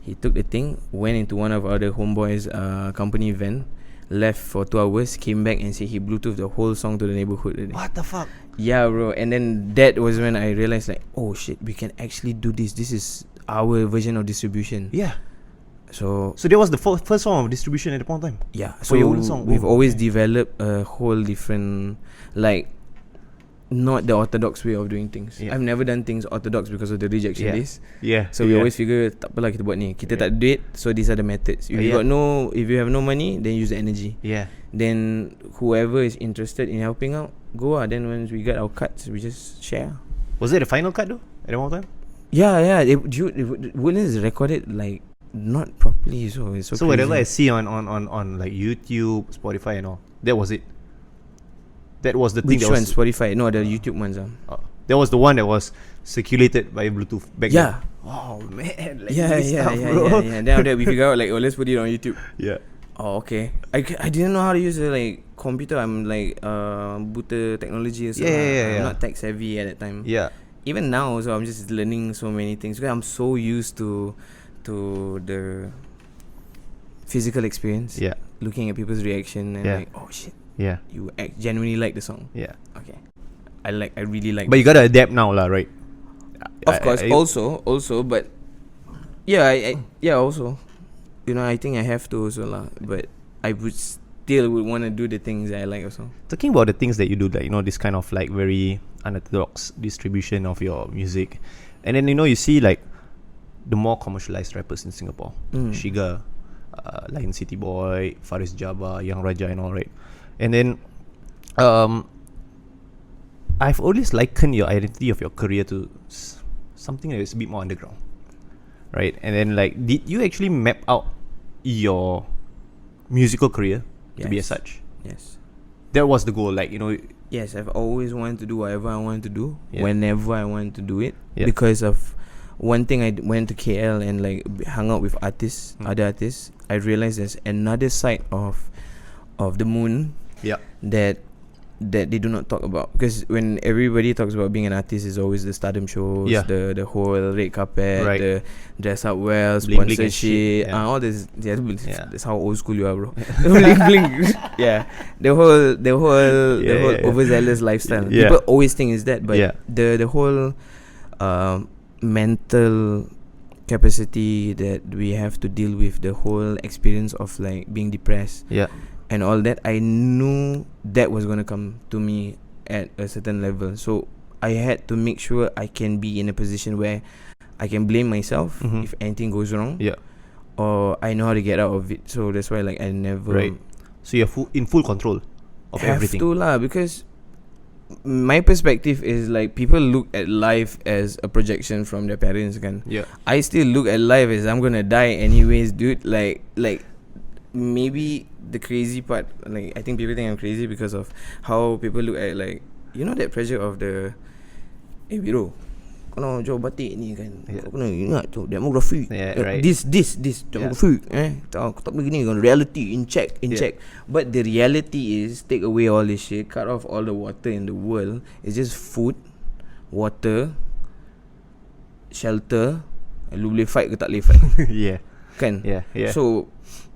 S2: He took the thing, went into one of our other homeboys' company van, left for 2 hours, came back and said he Bluetooth the whole song to the neighborhood.
S1: What the fuck?
S2: Yeah, bro. And then that was when I realized like, oh shit, we can actually do this. This is our version of distribution. So
S1: that was the first form of distribution at the point of time.
S2: So
S1: your own song.
S2: We've always developed a whole different, like, not the orthodox way of doing things.
S1: Yeah.
S2: I've never done things orthodox because of the rejection
S1: Yeah.
S2: days.
S1: Yeah.
S2: So we always figure, tak apalah kita buat ni. Kita tak ada duit, so these are the methods. If you have no money, then use the energy.
S1: Yeah.
S2: Then whoever is interested in helping out, go ah. Then once we get our cuts, we just share.
S1: Was it the final cut though? At one time?
S2: Yeah. Woodlands is recorded like not properly, so it's so
S1: So
S2: crazy.
S1: whatever I see on like YouTube, Spotify and all, that was it. That was the thing.
S2: Which
S1: that
S2: one?
S1: was,
S2: Spotify? No, the YouTube ones.
S1: that was the one that was circulated by Bluetooth back
S2: Yeah.
S1: then. Oh man. Like
S2: Yeah. Then after that we figure out like, oh, let's put it on YouTube.
S1: Yeah.
S2: Oh, okay. I didn't know how to use the like computer. I'm like buta technology. So I'm not tech savvy at that time.
S1: Yeah.
S2: Even now, so I'm just learning so many things because I'm so used to the physical experience.
S1: Yeah.
S2: Looking at people's reaction and like, oh shit,
S1: Yeah.
S2: you genuinely like the song.
S1: Yeah.
S2: Okay. I really like.
S1: But you gotta adapt now, lah, right?
S2: Of course, also, but yeah, I also, I think I have to also lah. But I would still want to do the things that I like also.
S1: Talking about the things that you do, like this kind of like very unorthodox distribution of your music, and then you see like the more commercialized rappers in Singapore, Shiga, Lion City Boy, Faris Jabba, Young Raja, and all, right? And then, I've always likened your identity of your career to something that is a bit more underground, right? And then, like, did you actually map out your musical career to be as such?
S2: Yes.
S1: That was the goal, like,
S2: Yes, I've always wanted to do whatever I want to do,
S1: Yeah.
S2: whenever I want to do it,
S1: Yeah.
S2: because of one thing. I went to KL and like hung out with artists, other artists. I realized there's another side of the moon
S1: Yeah.
S2: that they do not talk about, because when everybody talks about being an artist, is always the stardom shows,
S1: Yeah.
S2: the whole red carpet,
S1: Right.
S2: the dress up well,
S1: Bling bling and
S2: sponsorship,
S1: shit, yeah.
S2: all this. Yeah,
S1: Yeah.
S2: that's how old school you are, bro. Bling bling. Yeah, the whole
S1: Yeah.
S2: overzealous lifestyle.
S1: Yeah.
S2: People always think is that, but
S1: Yeah.
S2: the whole mental capacity that we have to deal with, the whole experience of like being depressed
S1: Yeah.
S2: and all that, I knew that was going to come to me at a certain level. So I had to make sure I can be in a position where I can blame myself if anything goes wrong,
S1: Yeah.
S2: or I know how to get out of it. So that's why like I never
S1: Right. So you're in full control of
S2: have
S1: everything.
S2: to lah, because my perspective is like people look at life as a projection from their parents kan.
S1: Yeah.
S2: I still look at life as I'm gonna die anyways, dude. Like maybe the crazy part, like I think people think I'm crazy because of how people look at like, that pressure of the biro, kau jual batik ni kan, kau kena ingat tu demografi,
S1: Yeah, right.
S2: this demografi, tak boleh gini kan, reality in check. But the reality is, take away all this shit, cut off all the water in the world, it's just food, water, shelter. Lu boleh fight ke tak boleh fight?
S1: Yeah.
S2: Kan?
S1: Yeah.
S2: So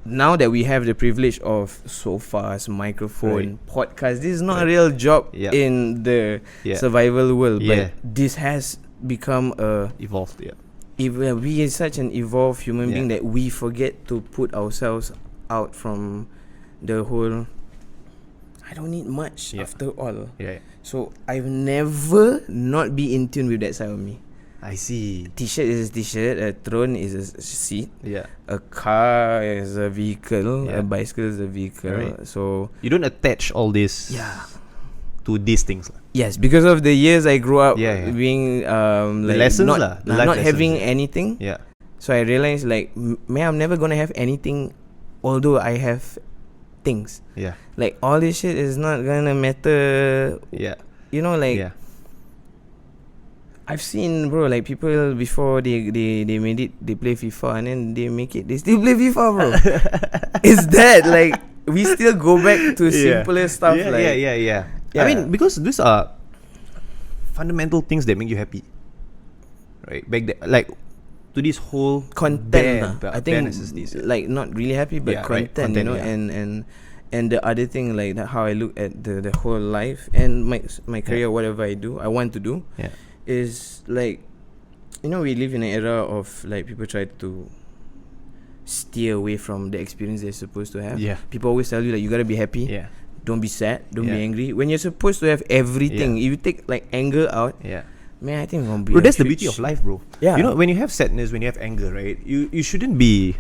S2: now that we have the privilege of sofas, microphone, podcast, this is not a real job in the survival world, but this has become a
S1: Evolved. Yeah.
S2: we are such an evolved human being that we forget to put ourselves out from the whole I don't need much after all.
S1: Yeah.
S2: So I've never not be in tune with that side of me.
S1: I see.
S2: T-shirt is a t-shirt, a throne is a seat,
S1: Yeah.
S2: a car is a vehicle,
S1: Yeah.
S2: a bicycle is a vehicle.
S1: Right.
S2: So
S1: You don't attach all this to these things.
S2: yes, because of the years I grew up being
S1: The
S2: like
S1: lessons
S2: not,
S1: lah, the life
S2: not
S1: lessons,
S2: having anything.
S1: Yeah.
S2: So I realized like I'm never gonna have anything, although I have things.
S1: Yeah.
S2: Like all this shit is not gonna matter.
S1: Yeah.
S2: Like I've seen, bro, like people before they made it, they play FIFA and then they make it, they still play FIFA, bro. It's that, like, we still go back to simpler stuff.
S1: Yeah. I mean, because these are fundamental things that make you happy, right? Back then, like, to this whole
S2: content, I think,
S1: necessities,
S2: like, not really happy, but content,
S1: content,
S2: and the other thing, like, that how I look at the whole life and my career, whatever I want to do, is like, we live in an era of like people try to steer away from the experience they're supposed to have.
S1: Yeah.
S2: People always tell you like you gotta be happy.
S1: Yeah.
S2: Don't be sad. Don't be
S1: Yeah.
S2: angry. When you're supposed to have everything, if you take like anger out,
S1: Yeah.
S2: man, I think it's gonna be.
S1: Bro,
S2: a
S1: that's the
S2: shit
S1: beauty of
S2: sh-
S1: life, bro.
S2: Yeah.
S1: You know, when you have sadness, when you have anger, right? You shouldn't be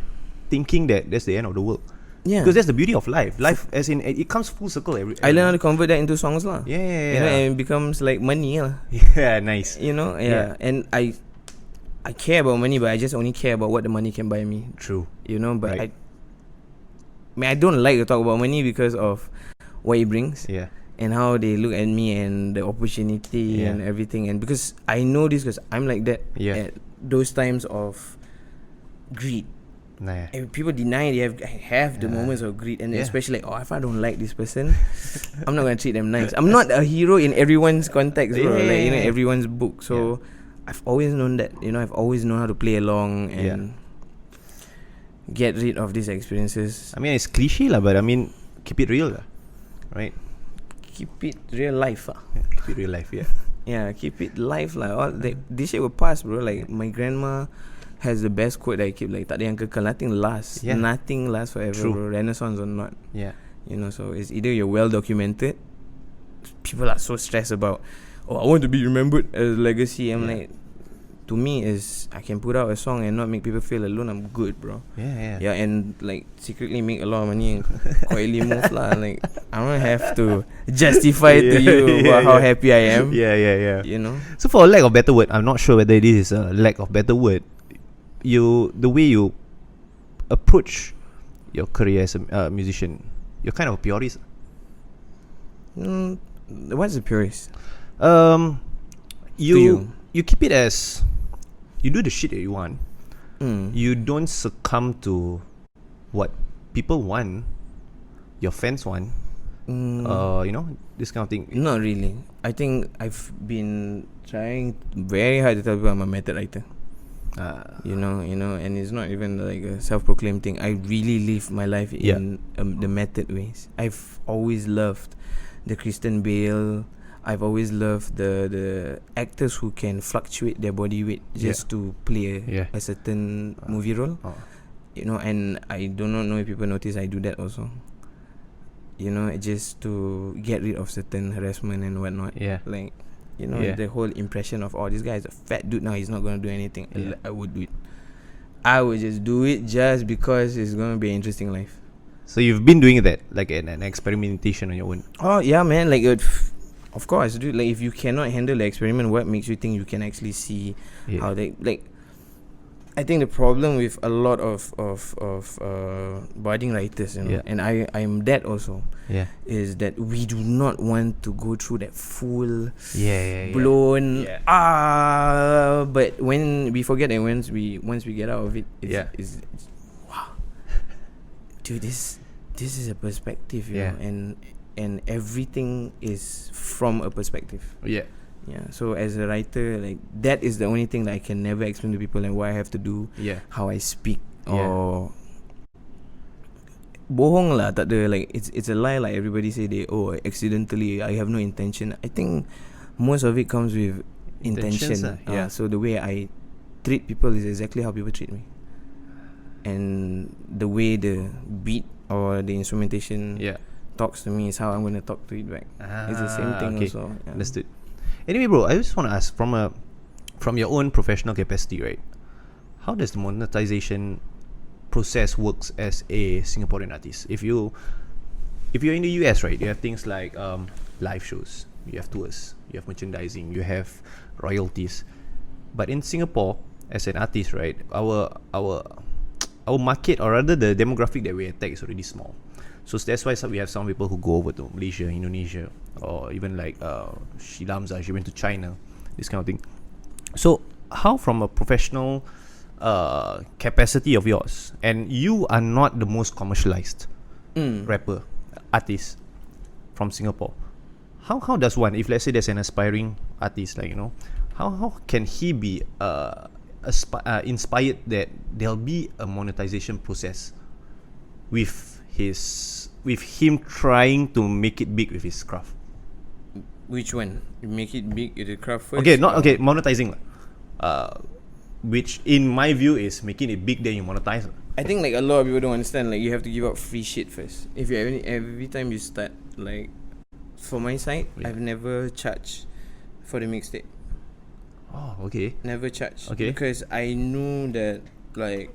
S1: thinking that that's the end of the world.
S2: Yeah.
S1: Because that's the beauty of life. Life, as in, it comes full circle.
S2: I learned how to convert that into songs lah.
S1: Yeah, yeah,
S2: You know,
S1: yeah.
S2: and it becomes like money lah.
S1: Yeah, nice.
S2: You know,
S1: Yeah.
S2: And I care about money, but I just only care about what the money can buy me.
S1: True.
S2: You know, but
S1: Right.
S2: I don't like to talk about money because of what it brings
S1: Yeah.
S2: and how they look at me and the opportunity
S1: Yeah.
S2: and everything. And because I know this, because I'm like that
S1: Yeah.
S2: at those times of greed.
S1: Nah.
S2: And people deny they have the
S1: Yeah.
S2: moments of greed, and
S1: Yeah.
S2: especially like, if I don't like this person, I'm not gonna treat them nice. I'm not a hero in everyone's context, bro.
S1: Yeah,
S2: Like, you know,
S1: yeah, yeah.
S2: everyone's book. So I've always known that. You know, I've always known how to play along and get rid of these experiences.
S1: I mean, it's cliche lah, but I mean, keep it real lah. Right?
S2: Keep it real life.
S1: Yeah, keep it real life, yeah.
S2: Yeah, keep it life lah. All this shit will pass, bro. Like my grandma has the best quote that I keep, like, tak ada yang kekal, nothing lasts.
S1: Yeah.
S2: Nothing lasts forever,
S1: True.
S2: bro. Renaissance or not.
S1: Yeah.
S2: You know, so it's either you're well documented. People are so stressed about, I want to be remembered as a legacy. I'm like, to me is I can put out a song and not make people feel alone. I'm good, bro.
S1: Yeah.
S2: Yeah, and like secretly make a lot of money and quietly move lah. Like I don't have to justify to you about how happy I am.
S1: Yeah.
S2: You know.
S1: So for a lack of better word, I'm not sure whether this is a lack of better word. The way you approach your career as a musician, you're kind of a purist.
S2: What's the purist?
S1: You keep it as you do the shit that you want. You don't succumb to what people want, your fans want. You know, this kind of thing.
S2: Not really. I think I've been trying very hard to tell people I'm a method writer. You know, and it's not even like a self-proclaimed thing. I really live my life in the method ways. I've always loved the Christian Bale. I've always loved the actors who can fluctuate their body weight just to play a certain movie role. You know, and I do not know if people notice I do that also. You know, just to get rid of certain harassment and whatnot.
S1: Yeah.
S2: Like, you know, the whole impression of, this guy is a fat dude now, he's not going to do anything. I would do it. I would just do it just because it's going to be an interesting life.
S1: So you've been doing that, like an experimentation on your own.
S2: Oh, yeah, man. Like, of course, dude. Like, if you cannot handle the experiment, what makes you think you can actually see how they... Like, I think the problem with a lot of budding writers, you know, and I'm that also, is that we do not want to go through that full blown but when we forget that once we get out of it, it's wow, dude, this is a perspective, you know, and everything is from a perspective. Yeah, so as a writer, like, that is the only thing that I can never explain to people, and what I have to do, how I speak, or bohong lah, tak ada, like, it's a lie, like everybody say accidentally, I have no intention. I think most of it comes with intention. So the way I treat people is exactly how people treat me, and the way the beat or the instrumentation talks to me is how I'm going to talk to it back. It's the same thing also.
S1: Understood. Anyway, bro, I just want to ask, from your own professional capacity, right? How does the monetization process works as a Singaporean artist? If you're in the US, right, you have things like live shows, you have tours, you have merchandising, you have royalties. But in Singapore, as an artist, right, our market, or rather the demographic that we attack, is already small. So that's why we have some people who go over to Malaysia, Indonesia, or even like she went to China, this kind of thing. So how, from a professional capacity of yours, and you are not the most commercialized rapper, artist from Singapore, how does one, if let's say there's an aspiring artist, like, you know, how can he be inspired that there'll be a monetization process with him trying to make it big with his craft?
S2: Which one? You make it big with the craft first?
S1: Monetizing, which in my view is making it big, then you monetize.
S2: I think like a lot of people don't understand. Like you have to give up free shit first. If you every time you start, like for my side, I've never charged for the mixtape.
S1: Oh, okay.
S2: Never charged.
S1: Okay.
S2: Because I knew that like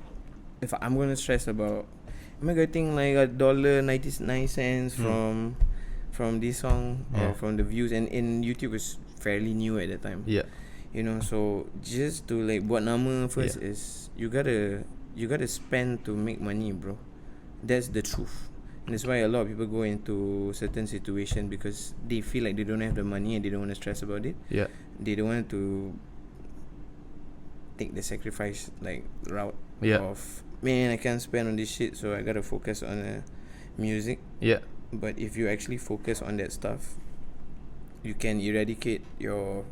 S2: if I'm gonna stress about, am I getting like $1.99 from this song or from the views, and in YouTube was fairly new at that time.
S1: Yeah.
S2: You know, so just to like buat nama first is you gotta spend to make money, bro. That's the truth. And that's why a lot of people go into certain situation because they feel like they don't have the money and they don't want to stress about it.
S1: Yeah.
S2: They don't want to take the sacrifice like route of, man, I can't spend on this shit, so I gotta focus on music.
S1: Yeah.
S2: But if you actually focus on that stuff, you can eradicate your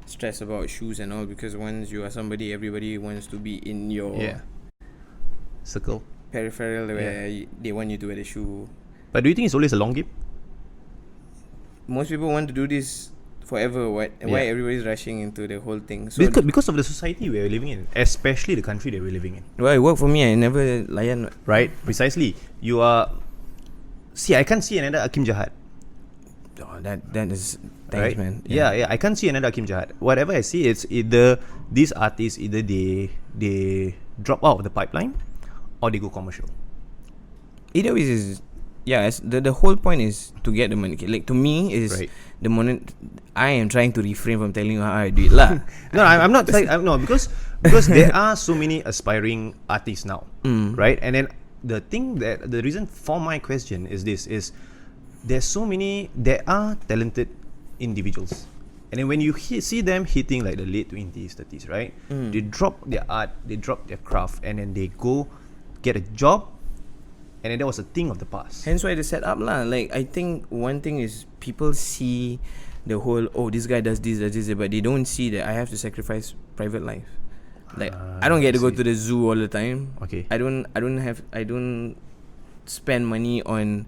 S2: stress about shoes and all, because once you are somebody, everybody wants to be in your
S1: circle,
S2: peripheral where they want you to wear the shoe.
S1: But do you think it's always a long game?
S2: Most people want to do this forever. Why everybody's rushing into the whole thing? So
S1: because of the society we're living in, especially the country that we're living in.
S2: Well, it worked for me. I never layan.
S1: Right, precisely. You are. See, I can't see another Akeem Jahat.
S2: Oh, that is thanks,
S1: right?
S2: man.
S1: Yeah, I can't see another Akeem Jahat. Whatever I see, it's either these artists they drop out of the pipeline or they go commercial.
S2: Either way is the whole point is to get the money. Like to me is the money. I am trying to refrain from telling you how I do it lah.
S1: No, I'm not. No, because there are so many aspiring artists now, right? And then the reason for my question is this: there are talented individuals, and then when you see them hitting like the late 20s, 30s, right? They drop their art, they drop their craft, and then they go get a job, and then that was a thing of the past.
S2: Hence why they set up lah. Like I think one thing is people see the whole, oh, this guy does this, but they don't see that I have to sacrifice private life. Like I don't get to go to the zoo all the time.
S1: Okay.
S2: I don't spend money on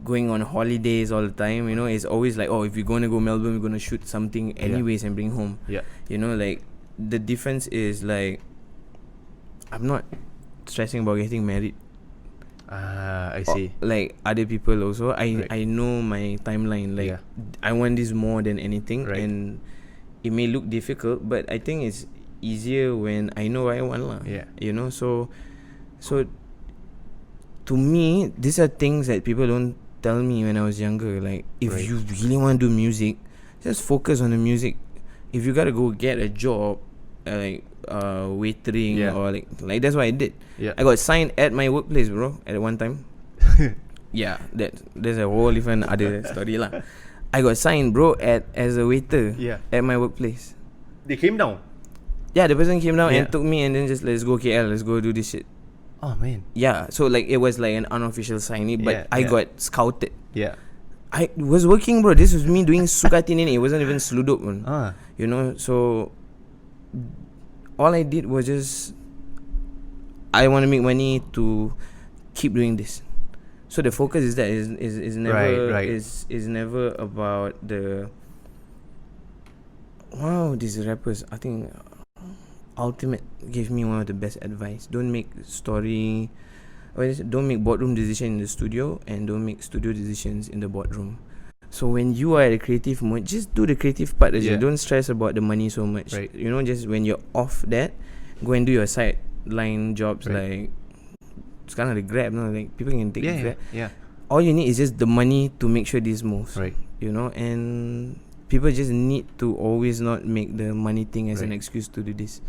S2: going on holidays all the time. You know, it's always like, oh, if you're gonna go Melbourne, we're gonna shoot something anyways and bring home. Yeah. You know, like the difference is like I'm not stressing about getting married.
S1: I see.
S2: Like other people also, I know my timeline. Like I want this more than anything, and it may look difficult, but I think it's easier when I know what I want lah. Yeah. You know, so to me, these are things that people don't tell me when I was younger. Like if you really want to do music, just focus on the music. If you gotta go get a job, like waitering or like that's what I did. I got signed at my workplace, bro, at one time. There's a whole different other story lah. I got signed, bro, as a waiter at my workplace.
S1: They came down.
S2: Yeah, the person came down and took me, and then just let's go KL, let's go do this shit.
S1: Oh man.
S2: Yeah, so like it was like an unofficial signing, but I got scouted.
S1: Yeah.
S2: I was working, bro. This was me doing sukati nini. It wasn't even sluduk, man. You know, so all I did was just I want to make money to keep doing this. So the focus is that is never is never about the these rappers. I think Ultimate gave me one of the best advice. Don't make boardroom decisions in the studio, and don't make studio decisions in the boardroom. So when you are at a creative mode, just do the creative part. Don't stress about the money so much. You know, just when you're off that, go and do your sideline jobs. Like it's kind of like Grab, no? Like people can take Grab. All you need is just the money to make sure this moves. You know, and people just need to always not make the money thing as an excuse to do this.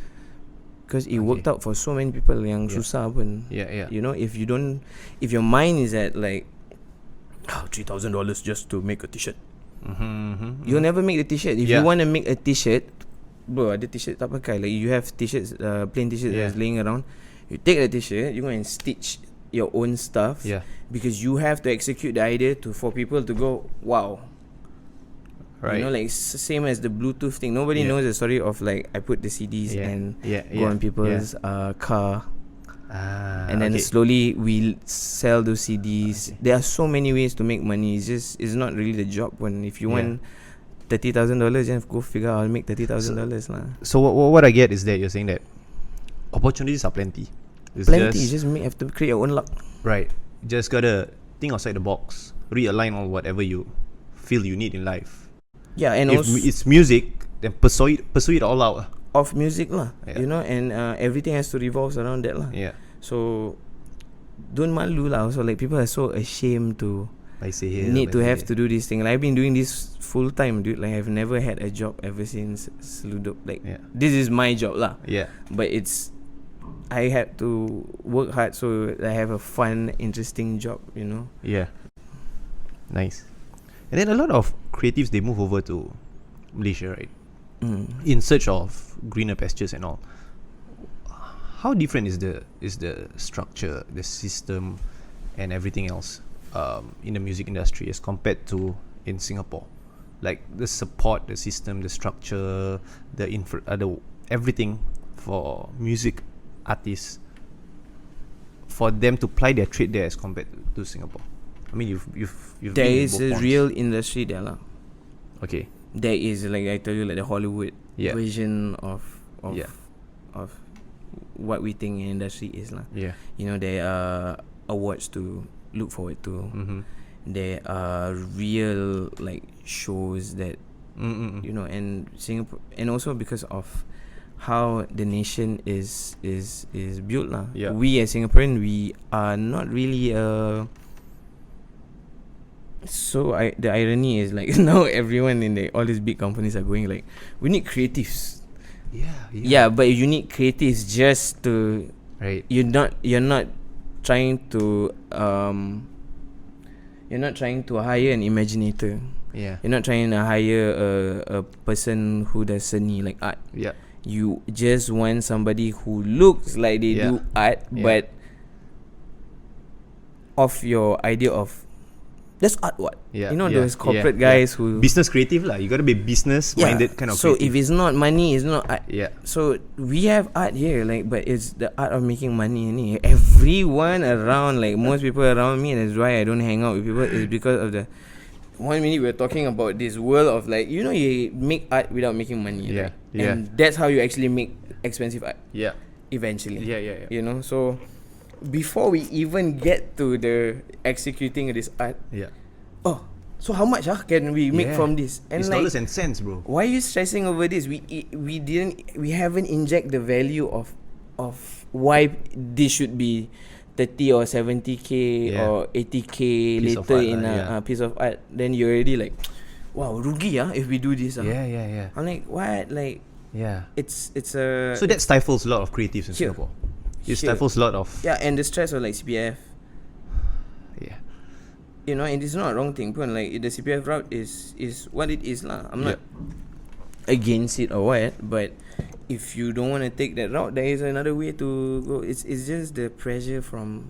S2: Because it worked out for so many people yang susah pun. You know, if your mind is at like $3,000 just to make a t-shirt, you'll never make the t-shirt. If you want to make a t-shirt, bro, ada t-shirt tak pakai. Like you have t-shirts, plain t-shirts that's laying around. You take the t-shirt, you go and stitch your own stuff. Because you have to execute the idea for people to go, wow. You know, like same as the Bluetooth thing. Nobody knows the story of like I put the CDs and go on people's car, and then slowly we sell those CDs. There are so many ways to make money. It's not really the job. When if you want $30,000, then go figure out how to make $30,000 lah.
S1: So what I get is that you're saying that opportunities are plenty. It's
S2: Plenty. Have to create your own luck.
S1: right. Just gotta think outside the box. Realign on whatever you feel you need in life.
S2: Yeah, and
S1: If
S2: also
S1: it's music, then pursue it all out.
S2: of music lah.
S1: Yeah.
S2: You know, and everything has to revolve around that lah.
S1: Yeah.
S2: So don't malu lah. Also, like people are so ashamed to
S1: I say here.
S2: need to have to do this thing. Like I've been doing this full time, dude. Like I've never had a job ever since Sludop. Like this is my job lah.
S1: Yeah.
S2: But I had to work hard so I have a fun, interesting job. You know.
S1: Yeah. Nice. And then a lot of creatives, they move over to Malaysia, right? In search of greener pastures and all. How different is the structure, the system, and everything else in the music industry as compared to in Singapore? Like the support, the system, the structure, the everything for music artists, for them to ply their trade there as compared to Singapore. I mean, you've
S2: there
S1: been in
S2: is
S1: both
S2: a
S1: points.
S2: real industry there lah.
S1: Okay.
S2: There is, like I told you, like the Hollywood version of what we think an industry is lah.
S1: Yeah.
S2: You know, there are awards to look forward to.
S1: Mm-hmm.
S2: There are real like shows that you know, and Singapore, and also because of how the nation is built lah.
S1: Yeah.
S2: We as Singaporean, we are not really so the irony is like now everyone in all these big companies are going like, we need creatives. Yeah, but you need creatives just to
S1: Right.
S2: you're not trying to hire an imaginator.
S1: Yeah.
S2: You're not trying to hire a person who does seni like art.
S1: Yeah.
S2: You just want somebody who looks like they do art, but of your idea of that's art what?
S1: Yeah.
S2: You know those corporate guys who
S1: business creative lah. You gotta be business minded kind of.
S2: So
S1: creative.
S2: if it's not money, it's not art.
S1: Yeah.
S2: So we have art here, like, but it's the art of making money. Ni. Everyone around, like most people around me, and that's why I don't hang out with people, is because of the 1 minute we're talking about this world of like, you know, you make art without making money.
S1: Yeah.
S2: Right? And that's how you actually make expensive art.
S1: Yeah.
S2: Eventually.
S1: Yeah.
S2: You know, so before we even get to the executing of this art, so how much can we make from this? And
S1: it's
S2: like,
S1: dollars and cents, bro.
S2: why are you stressing over this? We haven't inject the value of why this should be 30 or 70k or 80k
S1: piece
S2: later
S1: art,
S2: in a piece of art. Then you're already like, wow, rugi if we do this.
S1: Yeah.
S2: I'm like, what? Like, it's a
S1: So that stifles a lot of creatives in Singapore. It stifles a lot of
S2: and the stress of like CPF.
S1: Yeah.
S2: You know, and it's not a wrong thing. But like the CPF route is what it is lah. I'm not against it or what, but if you don't want to take that route, there is another way to go. It's just the pressure from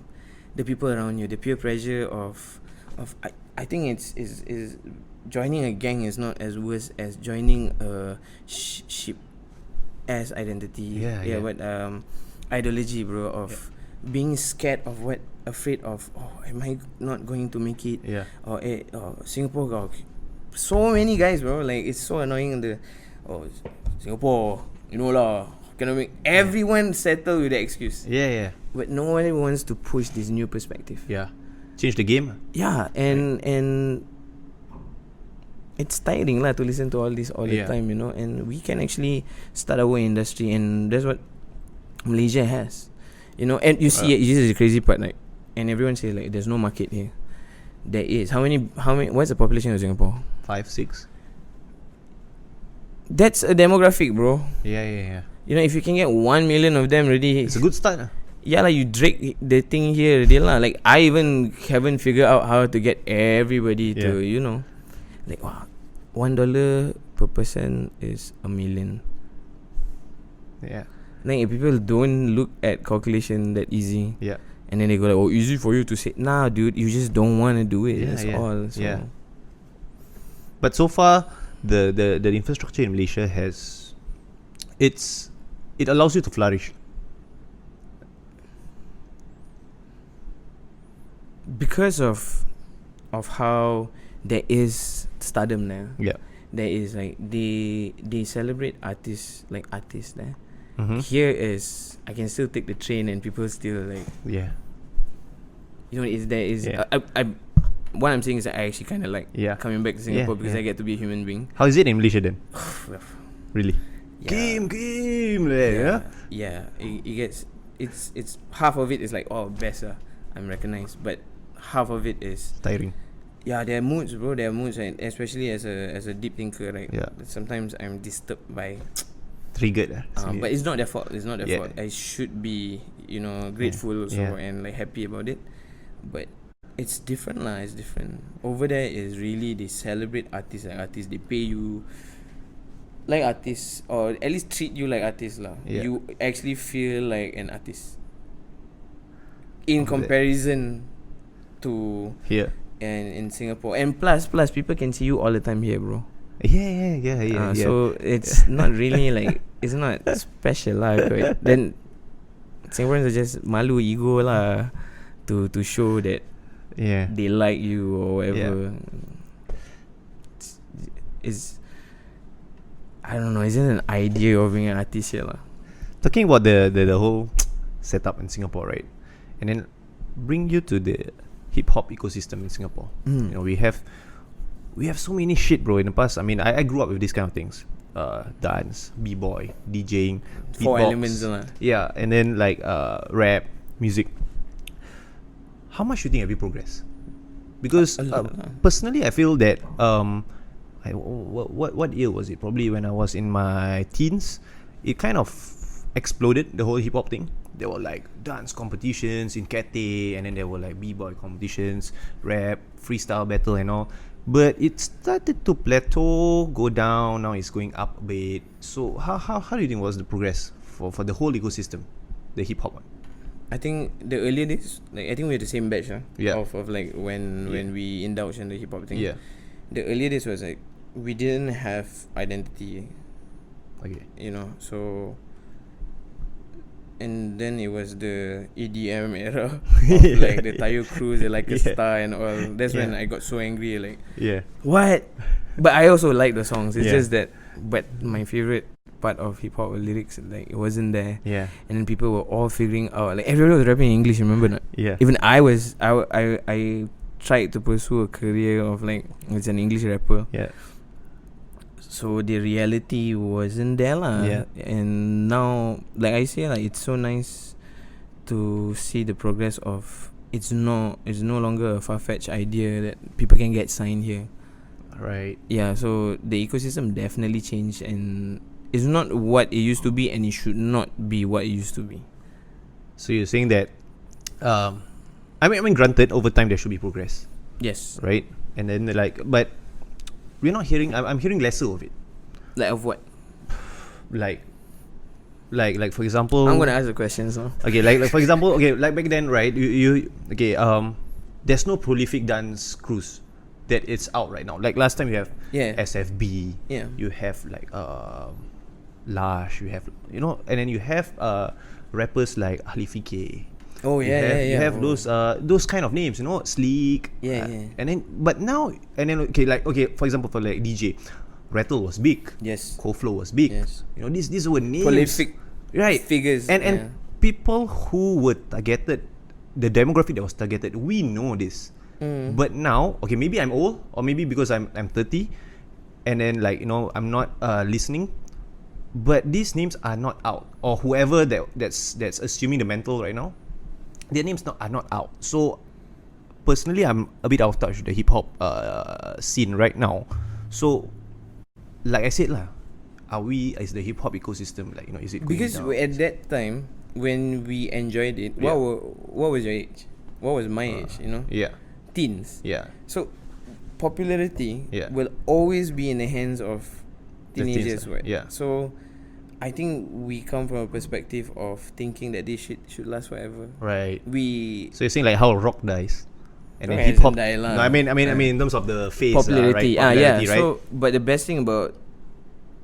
S2: the people around you, the peer pressure of I think it's joining a gang is not as worse as joining a ship as identity. But ideology, bro, of being scared of what, afraid of, am I not going to make it? Or Singapore, so many guys, bro, like it's so annoying. Singapore, you know lah, cannot make. Everyone settle with the excuse. But no one wants to push this new perspective.
S1: Change the game.
S2: And it's tiring lah to listen to all this all the time, you know. And we can actually start our industry, and that's what Malaysia has, you know. And you see, this is the crazy part, like, and everyone says like there's no market here. There is. How many? What's the population of Singapore?
S1: 5, 6.
S2: That's a demographic, bro.
S1: Yeah.
S2: You know, if you can get 1 million of them already,
S1: It's a good start.
S2: Yeah, like you drag the thing here already lah. Like I even haven't figured out how to get everybody to, you know, like wow, $1 per person is $1 million. Like if people don't look at calculation that easy, and then they go like, oh, easy for you to say. Nah, dude, you just don't want to do it. That's all. So.
S1: But so far, the infrastructure in Malaysia has, it allows you to flourish.
S2: Because of how there is stardom now. There is like they celebrate artists there. Here is I can still take the train and people still like
S1: Yeah.
S2: you know
S1: Yeah.
S2: I what I'm saying is that I actually kind of like coming back to Singapore because I get to be a human being.
S1: How is it in Malaysia then? Really?
S2: Yeah.
S1: Game,
S2: Yeah. It gets it's half of it is like best I'm recognized, but half of it is
S1: Tiring.
S2: yeah, there are moods, bro. There are moods, and especially as a deep thinker, like sometimes I'm disturbed by
S1: Triggered.
S2: but it's not their fault. It's not their fault.
S1: Yeah.
S2: I should be, grateful also and like happy about it. But it's different lah. It's different. Over there is really they celebrate artists like artists. They pay you like artists, or at least treat you like artists lah.
S1: Yeah.
S2: You actually feel like an artist in comparison to
S1: Here.
S2: and in Singapore. And plus people can see you all the time here, bro.
S1: Yeah.
S2: So it's not really like it's not special lah. Then Singaporeans are just malu ego lah to show that they like you or whatever. It's I don't know. It's just an idea of being an artist here lah.
S1: Talking about the whole setup in Singapore, right? And then bring you to the hip hop ecosystem in Singapore. You know, we have so many shit, bro. In the past, I mean, I grew up with these kind of things: dance, b-boy, DJing,
S2: Four
S1: beatbox.
S2: elements lah.
S1: Yeah, and then like rap, music. How much do you think have you progressed? Because personally, I feel that what year was it? Probably when I was in my teens. It kind of exploded, the whole hip hop thing. There were like dance competitions in Cathay, and then there were like b-boy competitions, rap, freestyle battle and all. But it started to plateau, go down. Now it's going up a bit. So how do you think was the progress for the whole ecosystem, the hip hop one?
S2: I think the earlier days, like I think we're the same batch,
S1: Yeah.
S2: of like when we indulged in the hip hop thing.
S1: Yeah.
S2: The earlier days was like we didn't have identity,
S1: Okay.
S2: so. And then it was the EDM era of like the Tayo Cruz, like a star and all. That's when I got so angry, like what? But I also like the songs. It's just that, but my favorite part of hip hop lyrics, like it wasn't there.
S1: Yeah.
S2: And then people were all figuring out, like everyone was rapping in English. Remember not?
S1: Yeah.
S2: Even I tried to pursue a career of like as an English rapper.
S1: Yeah.
S2: So the reality wasn't there lah.
S1: Yeah.
S2: And now, like I say, like it's so nice to see the progress of it's no longer a far-fetched idea that people can get signed here.
S1: Right.
S2: Yeah, so the ecosystem definitely changed, and it's not what it used to be, and it should not be what it used to be.
S1: So you're saying that I mean granted over time there should be progress.
S2: Yes.
S1: Right? And then like but we're not hearing I'm hearing lesser of it.
S2: Like of what?
S1: Like for example,
S2: I'm gonna ask the questions now.
S1: okay, like for example, okay, like back then, right? You okay? There's no prolific dance crews that it's out right now. Like last time, you have SFB.
S2: Yeah.
S1: You have like Lash. You have and then you have rappers like Halifike.
S2: Oh
S1: You have those kind of names, Sleek.
S2: Yeah.
S1: And then but now for example for like DJ, Rattle was big.
S2: Yes.
S1: Koflo was big.
S2: Yes.
S1: These were names.
S2: Prolific
S1: Right.
S2: figures.
S1: And people who were targeted, the demographic that was targeted, we know this. But now, okay, maybe I'm old, or maybe because I'm 30, and then I'm not listening. But these names are not out, or whoever that's assuming the mental right now, their names are not out. So personally, I'm a bit out of touch with the hip hop scene right now. So, like I said is the hip hop ecosystem is it going
S2: because
S1: down?
S2: at that time when we enjoyed it, what was your age? What was my age?
S1: Yeah.
S2: Teens.
S1: Yeah.
S2: So popularity
S1: Yeah.
S2: will always be in the hands of
S1: The teens,
S2: teenagers, right?
S1: yeah.
S2: So I think we come from a perspective of thinking that this shit should last forever.
S1: Right.
S2: We
S1: So you're saying like how rock dies, and then
S2: Rock
S1: hip hop.
S2: hasn't died lah.
S1: No, I mean in terms of the phase,
S2: popularity.
S1: right?
S2: Yeah.
S1: Right?
S2: So, but the best thing about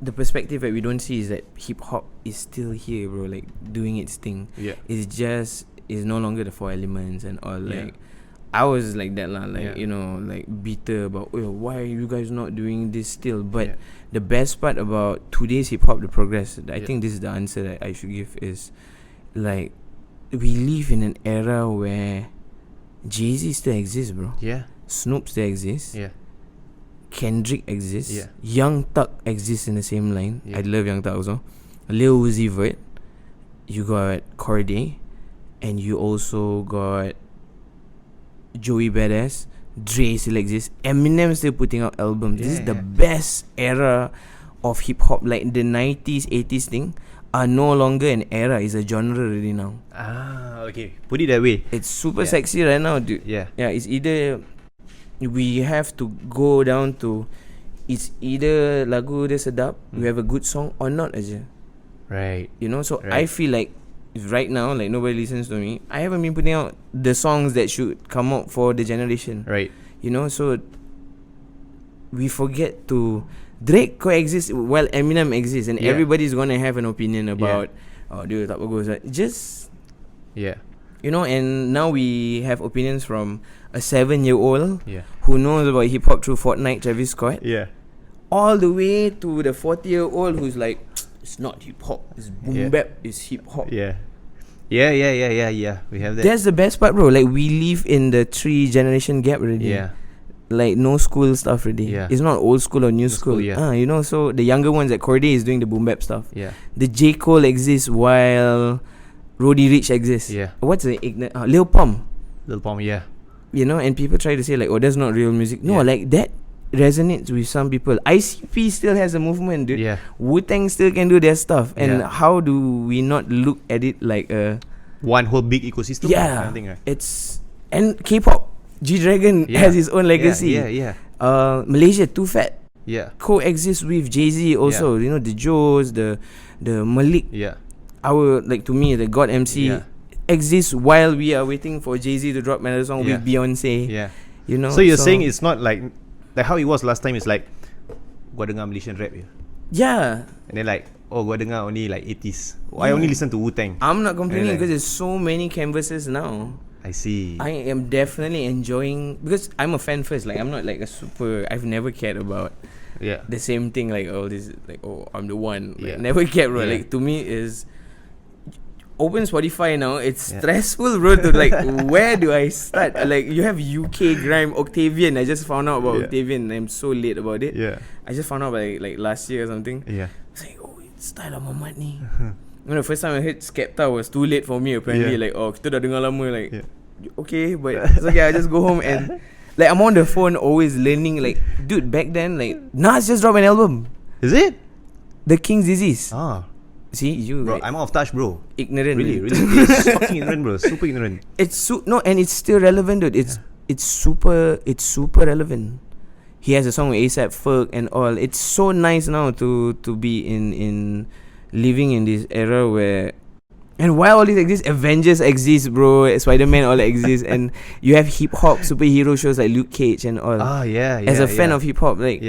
S2: the perspective that we don't see is that hip hop is still here, bro. Like doing its thing.
S1: Yeah.
S2: It's no longer the four elements and all.
S1: Yeah.
S2: Like I was like that lah, like
S1: Yeah.
S2: like bitter about why are you guys not doing this still. But
S1: Yeah.
S2: the best part about today's hip hop, the progress, I
S1: Yeah.
S2: think this is the answer that I should give is like we live in an era where Jay-Z still exists, bro.
S1: Yeah.
S2: Snoop still exists.
S1: Yeah.
S2: Kendrick exists.
S1: Yeah.
S2: Young Thug exists in the same line.
S1: Yeah.
S2: I love Young Thug also. Lil Uzi Vert. You got Corday, and you also got Joey Badass. Dre still exists. Eminem still putting out albums. This is the best era of hip hop. Like the 90s, 80s thing are no longer an era. It's a genre already now.
S1: Ah, okay. Put it that way.
S2: It's super sexy right now, dude.
S1: Yeah.
S2: Yeah, it's either we have to go down to it's either lagu dia sedap, we have a good song or not aja.
S1: Right.
S2: You know, so
S1: Right.
S2: I feel like right now, like nobody listens to me. I haven't been putting out the songs that should come out for the generation.
S1: Right.
S2: You know, so we forget to Drake coexist while Eminem exists, and everybody's gonna have an opinion about dia tak bagus. Just
S1: Yeah.
S2: you know, and now we have opinions from a 7-year-old
S1: Yeah.
S2: who knows about hip hop through Fortnite, Travis Scott,
S1: Yeah.
S2: all the way to the 40-year-old who's like, it's not hip hop, it's boom bap, it's hip hop.
S1: Yeah. Yeah. We have that.
S2: That's the best part, bro. Like we live in the 3-generation gap already.
S1: Yeah.
S2: Like no school stuff already.
S1: Yeah.
S2: It's not old school or new school.
S1: yeah.
S2: You know, so the younger ones like Corday is doing the boom bap stuff.
S1: Yeah.
S2: The J. Cole exists while Roddy Ricch exists.
S1: Yeah.
S2: What's the Lil Pump?
S1: Lil Pump, yeah.
S2: You know, and people try to say like, oh, that's not real music. No,
S1: Yeah.
S2: like that resonates with some people. ICP still has a movement, dude.
S1: Yeah.
S2: Wu-Tang still can do their stuff. And
S1: Yeah.
S2: how do we not look at it like a
S1: One whole big ecosystem. Kind of thing, right?
S2: it's and K-pop. G-Dragon has his own legacy.
S1: Yeah.
S2: Malaysia, Too Fat
S1: Yeah.
S2: coexists with Jay-Z also. You know, the Joes, the Malik.
S1: Yeah.
S2: Our, like, to me, the God MC exists while we are waiting for Jay-Z to drop another song with Beyonce.
S1: Yeah.
S2: You know.
S1: So you're saying it's not like how it was last time. It's like gua dengar Malaysian rap je.
S2: Yeah.
S1: And then like, oh, gua dengar only like 80s. I only listen to Wu-Tang.
S2: I'm not complaining
S1: like-
S2: because there's so many canvases now.
S1: I see.
S2: I am definitely enjoying because I'm a fan first. Like I'm not like a super. I've never cared about
S1: Yeah.
S2: the same thing. Like this. Like I'm the one. Like,
S1: Yeah.
S2: never cared, bro.
S1: Yeah.
S2: Like to me is open Spotify now. It's stressful, bro. To like where do I start? Like you have UK grime Octavian. I just found out about Octavian. I'm so late about it.
S1: Yeah.
S2: I just found out like last year or something.
S1: Yeah.
S2: It's like it's Style Muhammad ni. You know, the first time I heard Skepta was too late for me apparently. Like kita dah dengar lama. Like okay, but it's okay. I just go home and like I'm on the phone always learning. Like dude, back then like Nas just dropped an album.
S1: Is it?
S2: The King's Disease.
S1: Ah.
S2: See you,
S1: Bro,
S2: like,
S1: I'm out of touch, bro.
S2: ignorant.
S1: Really.
S2: dude.
S1: It's fucking ignorant, bro. Super ignorant.
S2: It's no, and it's still relevant, dude. It's super relevant. He has a song with A$AP Ferg and all. It's so nice now to be in living in this era where, and why all this exists, Avengers exist, bro, Spider-Man all exists, and you have hip hop superhero shows like Luke Cage and all.
S1: Yeah.
S2: As a fan of hip hop, like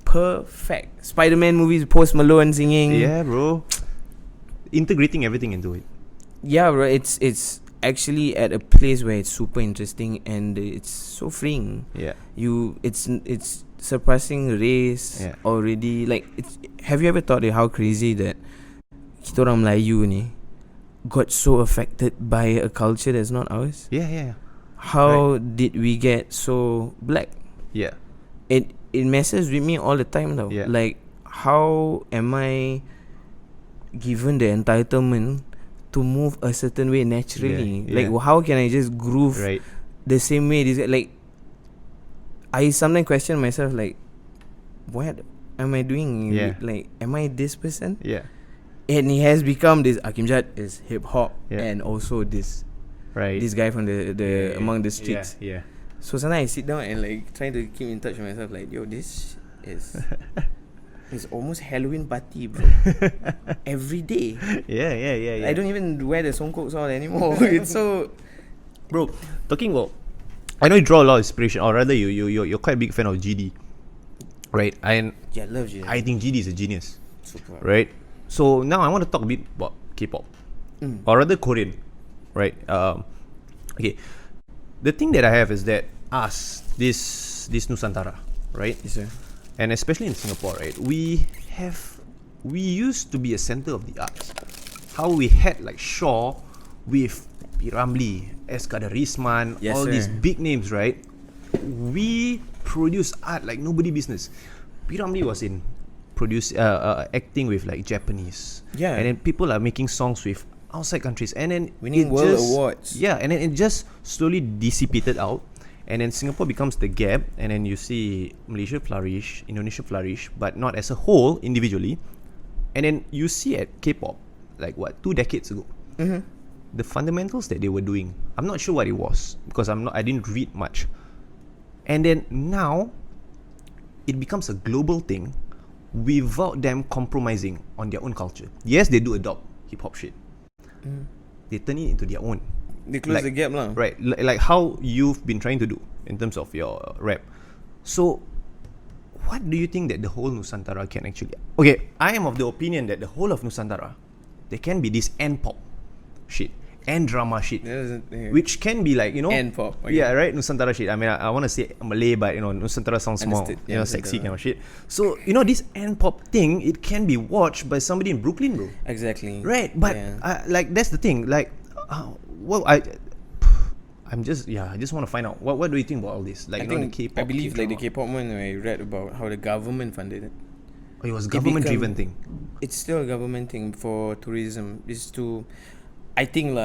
S2: perfect. Spider-Man movies, Post Malone singing.
S1: Yeah, bro. Integrating everything into it.
S2: Yeah, bro. It's actually at a place where it's super interesting and it's so freeing.
S1: Yeah.
S2: It's surpassing race already. Like, have you ever thought how crazy that kita orang Melayu ni got so affected by a culture that's not ours?
S1: Yeah.
S2: How did we get so black?
S1: Yeah.
S2: It messes with me all the time though.
S1: Yeah.
S2: Like, how am I given the entitlement to move a certain way naturally? Like, how can I just groove the same way? Like, I sometimes question myself, like, what am I doing? Like, am I this person?
S1: Yeah.
S2: And he has become this. Akeem Jahat is hip hop and also this guy from the among the streets.
S1: Yeah.
S2: So sometimes I sit down and like trying to keep in touch with myself, like, yo, this is it's almost Halloween party, bro. Every day.
S1: Yeah.
S2: I don't even wear the songkok all anymore. It's so,
S1: bro. Talking about, I know you draw a lot of inspiration, or rather, you're quite a big fan of GD, right? And
S2: I love you.
S1: I think GD is a genius,
S2: super.
S1: right? So now I want to talk a bit about K-pop, or rather Korean, right? Okay. the thing that I have is that this Nusantara, right?
S2: Yes, sir.
S1: And especially in Singapore, right? We used to be a center of the arts. How we had like Shaw with P. Ramlee, Eskandar Risman,
S2: Yes,
S1: all
S2: sir.
S1: these big names, right? We produce art like nobody business. P. Ramlee was in acting with like Japanese.
S2: Yeah.
S1: And then people are making songs with outside countries. And then
S2: Winning
S1: it
S2: world
S1: just-
S2: awards.
S1: Yeah, and then it just slowly dissipated out. And then Singapore becomes the gap. And then you see Malaysia flourish, Indonesia flourish, but not as a whole, individually. And then you see at K-pop, like what, 2 decades ago, the fundamentals that they were doing, I'm not sure what it was because I didn't read much. And then now it becomes a global thing without them compromising on their own culture. Yes, they do adopt hip hop shit. They turn it into their own.
S2: They close the gap lah.
S1: Right, like how you've been trying to do in terms of your rap. So what do you think that the whole Nusantara can actually... Okay, I am of the opinion that the whole of Nusantara, there can be this N-pop shit, N-drama shit, which can be like, you know...
S2: N-pop, okay.
S1: Yeah, right, Nusantara shit. I mean, I want to say Malay, but, you know, Nusantara sounds more,
S2: Understood.
S1: you know,
S2: Yeah,
S1: sexy
S2: Nusantara.
S1: kind of shit. So, you know, this N-pop thing, it can be watched by somebody in Brooklyn, bro.
S2: Exactly.
S1: Right, but
S2: Yeah.
S1: like that's the thing. Like, I just want to find out what do you think about all this? Like,
S2: I
S1: you know, the
S2: think
S1: K-pop.
S2: I believe like the
S1: K-drama.
S2: K-pop one, I read about how the government funded it.
S1: Oh, it was government-driven thing.
S2: It's still a government thing for tourism. It's to, I think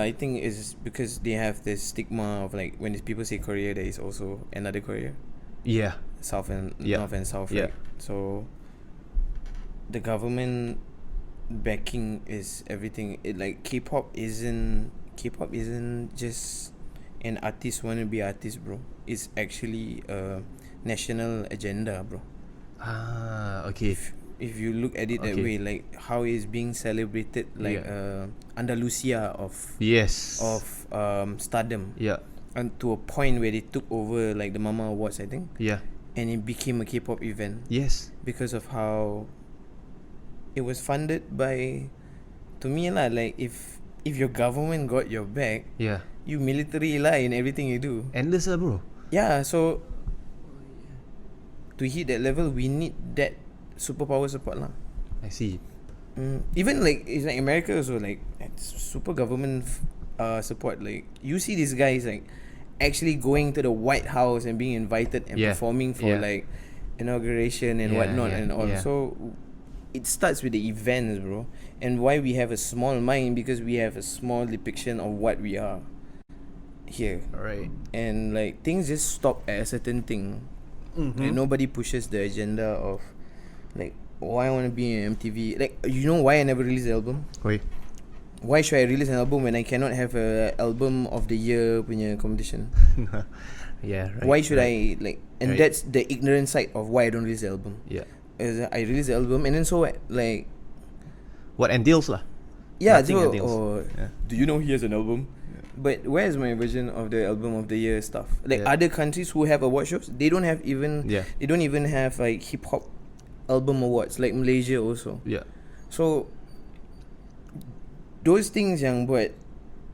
S2: is because they have this stigma of like when people say Korea, there is also another Korea,
S1: Yeah,
S2: South and
S1: Yeah.
S2: North and South.
S1: Yeah.
S2: Right? So the government backing is everything. It like K-pop isn't just an artist wanna be artist, bro. It's actually a national agenda, bro.
S1: okay.
S2: If you look at it that
S1: Okay.
S2: way, like how it's being celebrated, like Andalusia of
S1: Yes.
S2: stardom,
S1: Yeah.
S2: and to a point where they took over like the Mama Awards, I think,
S1: Yeah.
S2: and it became a K-pop event
S1: Yes.
S2: because of how it was funded by. To me lah, like if your government got your back,
S1: Yeah.
S2: you military lah in everything you do.
S1: Endless, bro.
S2: Yeah, so to hit that level, we need that superpower support lah.
S1: I see.
S2: Even like it's like America also, like super government support. Like you see these guys like actually going to the White House and being invited and
S1: Yeah.
S2: performing for
S1: Yeah.
S2: like inauguration and
S1: Yeah,
S2: whatnot
S1: yeah,
S2: and all.
S1: yeah.
S2: So it starts with the events, bro. And why we have a small mind, because we have a small depiction of what we are here.
S1: Alright.
S2: And like things just stop at a certain thing. And nobody pushes the agenda of like, oh, I want to be in MTV. Like, you know why I never release the album?
S1: Wait.
S2: Why should I release an album when I cannot have a album of the year punya competition?
S1: Yeah. Right.
S2: Why should
S1: right.
S2: I like? And
S1: Right.
S2: that's the ignorant side of why I don't release the album.
S1: Yeah.
S2: Is that I release the album and then so what? Like,
S1: What entails lah?
S2: yeah,
S1: Nothing
S2: so,
S1: entails.
S2: yeah. Do you know he has an album? But where's my version of the album of the year stuff? Like
S1: Yeah.
S2: other countries who have award shows, they don't have even
S1: Yeah.
S2: they don't even have like hip hop album awards like Malaysia also.
S1: Yeah.
S2: So those things yang buat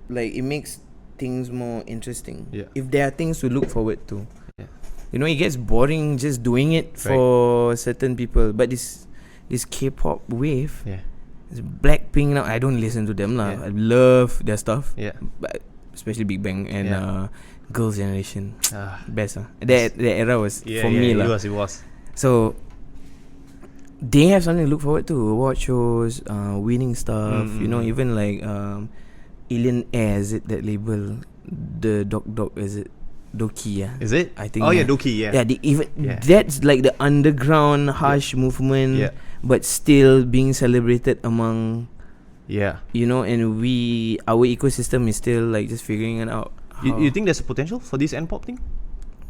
S2: like it makes things more interesting.
S1: Yeah.
S2: If there are things to look forward to.
S1: Yeah.
S2: You know, it gets boring just doing it for certain people. But this K-pop wave,
S1: Yeah.
S2: it's Blackpink now. I don't listen to them lah.
S1: Yeah.
S2: I love their stuff.
S1: Yeah.
S2: But especially Big Bang and
S1: Yeah.
S2: Girls' Generation.
S1: Ah.
S2: Best lah. That era was
S1: Yeah,
S2: for
S1: yeah,
S2: me
S1: it
S2: lah.
S1: was. It was.
S2: So they have something to look forward to. Award shows, winning stuff. You know, even like Alien Air, is it that label? The Dog is it? Doki, yeah.
S1: Is it?
S2: I think.
S1: Oh yeah, Doki. Yeah.
S2: Yeah,
S1: Yeah.
S2: that's like the underground harsh movement,
S1: Yeah.
S2: but still being celebrated among,
S1: Yeah.
S2: you know, and our ecosystem is still like just figuring it out.
S1: You think there's a potential for this N-pop thing?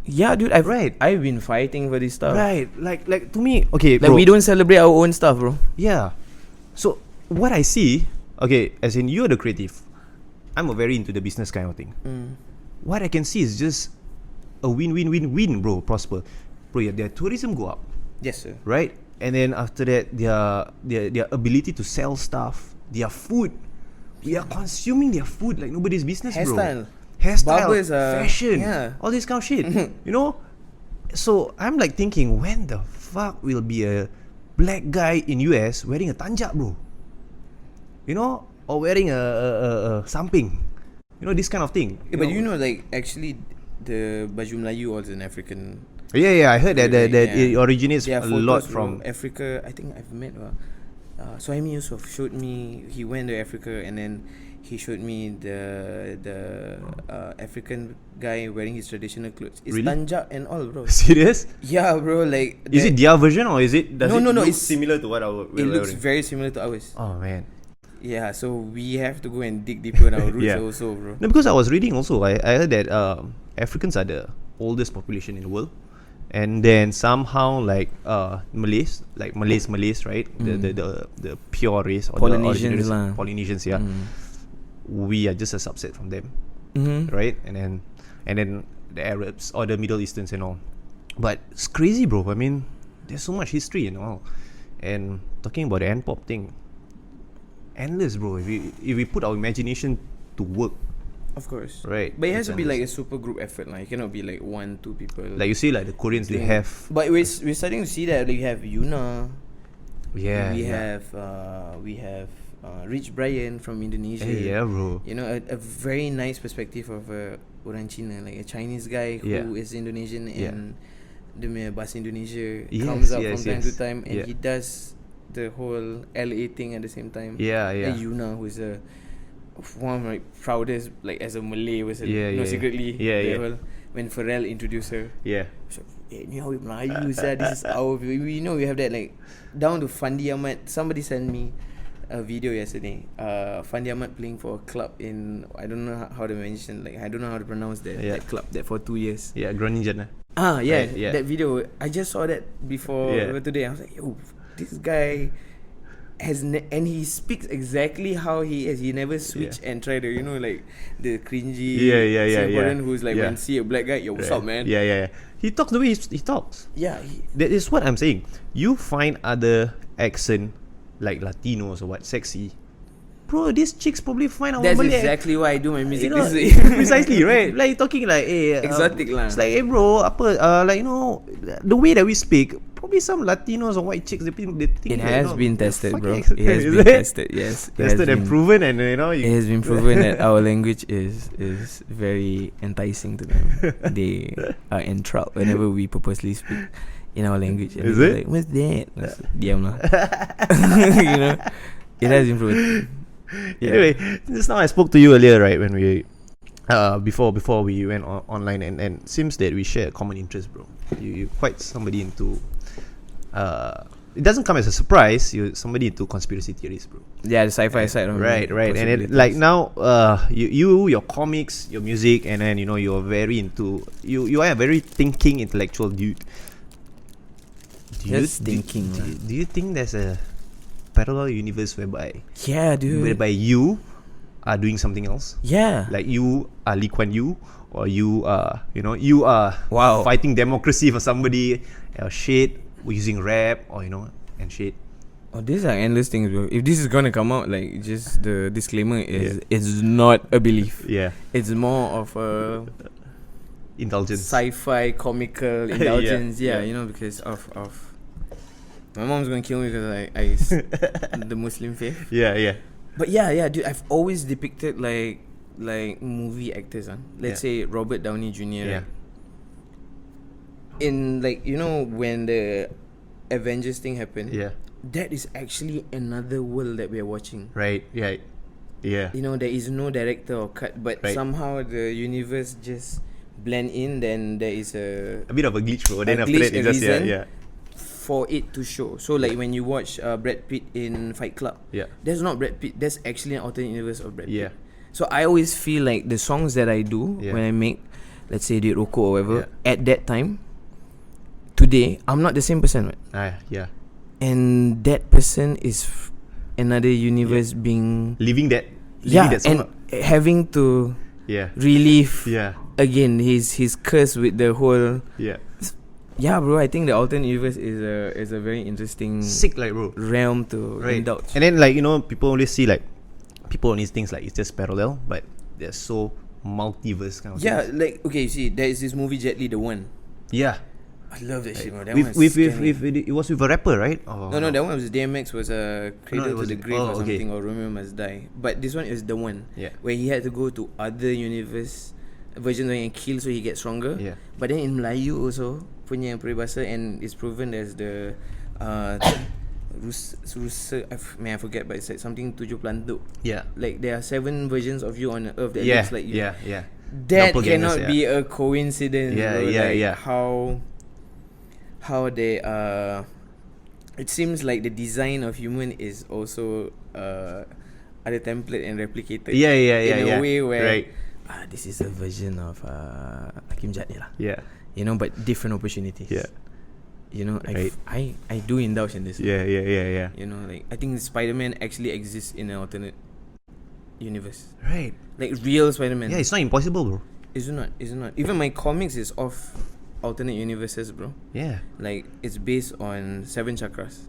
S2: Yeah, dude.
S1: Right.
S2: I've been fighting for this stuff.
S1: Right. Like to me, okay,
S2: Like
S1: bro.
S2: we don't celebrate our own stuff, bro.
S1: Yeah. So what I see, okay, as in you're the creative, I'm a very into the business kind of thing. What I can see is just a win-win-win-win, bro. Prosper, bro. Yeah, their tourism go up,
S2: Yes, sir.
S1: right? And then after that, their ability to sell stuff, their food. We are consuming their food like nobody's business, bro.
S2: Hairstyle.
S1: hairstyle,
S2: Barbers
S1: fashion,
S2: yeah.
S1: all this kind of shit. You know, so I'm like thinking, when the fuck will be a black guy in US wearing a tanjak, bro? You know, or wearing a samping. You know, this kind of thing.
S2: But you know, like actually, the baju Melayu was an African.
S1: Yeah, I heard that
S2: Yeah.
S1: it originates
S2: There
S1: a
S2: are photos
S1: lot
S2: from
S1: from.
S2: Africa. I think I've met. Sohaimi Yusof showed me. He went to Africa and then he showed me the African guy wearing his traditional clothes. It's
S1: Really?
S2: tanjak and all, bro.
S1: Serious?
S2: Yeah, bro. Like
S1: Is it their version or is it? Does
S2: No,
S1: it
S2: no,
S1: look
S2: it's-
S1: similar to what we're
S2: It looks
S1: wearing?
S2: very similar to ours.
S1: Oh man.
S2: Yeah, so we have to go and dig deeper in our roots
S1: Yeah.
S2: also, bro.
S1: No, because I was reading also. I heard that Africans are the oldest population in the world, and then somehow like Malays, like Malays, right? The pure race or
S2: Polynesians
S1: the
S2: lah.
S1: original Polynesians, yeah. We are just a subset from them,
S2: Mm-hmm.
S1: right? And then the Arabs or the Middle Easterns and all. But it's crazy, bro. I mean, there's so much history and all. And talking about the N-pop thing, endless, bro. If we put our imagination to work,
S2: Of course.
S1: right?
S2: But it has
S1: it's
S2: to be like
S1: endless.
S2: a super group effort. Like, it cannot be like 1-2 people.
S1: Like you see, like the Koreans, they
S2: doing-
S1: have
S2: But we're starting to see that. Like, we have Yuna.
S1: yeah,
S2: we
S1: yeah.
S2: have Rich Brian from Indonesia.
S1: Hey, yeah, bro.
S2: You know, a very nice perspective of orang Cina, like a Chinese guy who
S1: Yeah.
S2: is Indonesian
S1: Yeah.
S2: and the bahasa Indonesia
S1: Yes,
S2: comes out
S1: yes,
S2: from time to
S1: yes.
S2: time, and
S1: Yeah.
S2: he does the whole LA thing at the same time.
S1: Yeah, yeah.
S2: And Yuna, who is one of my proudest, like as a Malay, was
S1: Yeah, yeah,
S2: secretly
S1: yeah,
S2: the
S1: yeah.
S2: whole, when Pharrell introduced her.
S1: Yeah.
S2: So, ni awak Melayu sah, this is our we know we have that, like down to Fandi Ahmad. Somebody sent me a video yesterday. Fandi Ahmad playing for a club in, I don't know how to mention, like I don't know how to pronounce that,
S1: Yeah.
S2: that club that for 2 years.
S1: Yeah, Groningen.
S2: Yeah,
S1: Right, yeah.
S2: that video. I just saw that before
S1: Yeah.
S2: today. I was like, yo, this guy has and he speaks exactly how he is. He never switch and try to, like the cringy
S1: Yeah.
S2: Singaporean who's like,
S1: Yeah.
S2: when see a black guy, yo, what's up, man?
S1: Yeah. He talks the way he talks.
S2: Yeah,
S1: That is what I'm saying. You find other accent like Latinos or what sexy, bro. These chicks probably find our
S2: that's
S1: Malay
S2: exactly why I do my music
S1: you know,
S2: this way.
S1: precisely, right? Like talking like, hey,
S2: Exotic lah.
S1: It's like, hey, bro, apa, like the way that we speak, probably some Latinos or white chicks, they think
S2: It
S1: that,
S2: has been
S1: they're
S2: tested,
S1: fucking
S2: bro.
S1: exotic,
S2: It has
S1: is
S2: been
S1: it?
S2: tested. Yes, it has
S1: Tested and
S2: been-
S1: proven, and
S2: It has been proven that our language is very enticing to them. They are enthralled whenever we purposely speak in our language. And
S1: Is
S2: they're
S1: it?
S2: like, what's that? Diam lah. You know, it has been proven. Yeah.
S1: Anyway, just now I spoke to you earlier, right? When we before we went online, and seems that we share a common interest, bro. You quite somebody into it doesn't come as a surprise. You're somebody into conspiracy theories, bro.
S2: Yeah, the sci-fi side of
S1: Right. And then
S2: possibilities.
S1: like now, your comics, your music, and then you're very into you are a very thinking intellectual dude.
S2: Just thinking,
S1: Do you think there's a parallel universe whereby
S2: Yeah, dude.
S1: you are doing something else?
S2: Yeah.
S1: Like you are Lee Kuan Yew, or you are
S2: Wow.
S1: fighting democracy for somebody or shit, using rap or and shit.
S2: Oh, these are endless things, bro. If this is gonna come out, like, just the disclaimer is, it's not a belief.
S1: Yeah,
S2: It's more of a
S1: indulgence.
S2: sci-fi comical indulgence.
S1: Yeah.
S2: Because of my mom's gonna kill me because I the Muslim faith.
S1: Yeah.
S2: But yeah, dude, I've always depicted like movie actors, let's say Robert Downey Jr.
S1: Yeah.
S2: In when the Avengers thing happened,
S1: Yeah.
S2: that is actually another world that we are watching.
S1: Right. Yeah. Yeah.
S2: There is no director or cut, but
S1: Right.
S2: somehow the universe just blend in. Then there is a
S1: A bit of a glitch, bro. Then
S2: A
S1: after
S2: glitch,
S1: that,
S2: a
S1: it's just
S2: reason.
S1: yeah.
S2: for it to show. So like when you watch Brad Pitt in Fight Club,
S1: Yeah.
S2: that's not Brad Pitt. That's actually an alternate universe of Brad
S1: Yeah.
S2: Pitt. So I always feel like the songs that I do
S1: Yeah.
S2: when I make, let's say, Date Roko or whatever,
S1: Yeah.
S2: at that time, today, I'm not the same person, right?
S1: Yeah.
S2: And that person is another universe being
S1: Living that
S2: and
S1: song.
S2: having to
S1: Yeah.
S2: relive
S1: Yeah.
S2: again his curse with the whole.
S1: Yeah.
S2: Yeah, bro. I think the alternate universe is a very interesting
S1: Sick, like, bro.
S2: realm to
S1: Right.
S2: indulge.
S1: And then, like, people only see, like, people only things like it's just parallel, but there's so multiverse kind of
S2: Yeah,
S1: things.
S2: like okay, see, there is this movie Jet Li, the one.
S1: Yeah.
S2: I love that shit, bro. That
S1: With
S2: one
S1: it was with a rapper, right? Or
S2: no, that one was DMX was a Cradle
S1: it
S2: to
S1: was-
S2: the Grave
S1: oh,
S2: or
S1: okay.
S2: something, or Romeo Must Die. But this one is the one
S1: Yeah.
S2: where he had to go to other universe versions and kill so he gets stronger.
S1: Yeah.
S2: But then in Melayu also punya peribahasa, and it's proven as the I forget, but it's like something 7 pelantuk.
S1: Yeah.
S2: Like there are 7 versions of you on Earth that
S1: Yeah.
S2: looks like you.
S1: Yeah.
S2: That
S1: Doppelgangers,
S2: cannot be a coincidence.
S1: Yeah,
S2: bro.
S1: yeah,
S2: Like
S1: yeah.
S2: How they it seems like the design of human is also ada template and replicated.
S1: Yeah.
S2: In a way where
S1: right.
S2: this is a version of Akeem Jahat lah.
S1: Yeah.
S2: You know, but different opportunities.
S1: Yeah.
S2: You know,
S1: Right.
S2: I do indulge in this.
S1: Yeah.
S2: You know, like I think Spider-Man actually exists in an alternate universe.
S1: Right.
S2: Like real Spider-Man.
S1: Yeah, it's not impossible, bro.
S2: Is it not? Even my comics is of alternate universes, bro.
S1: Yeah.
S2: Like it's based on 7 chakras.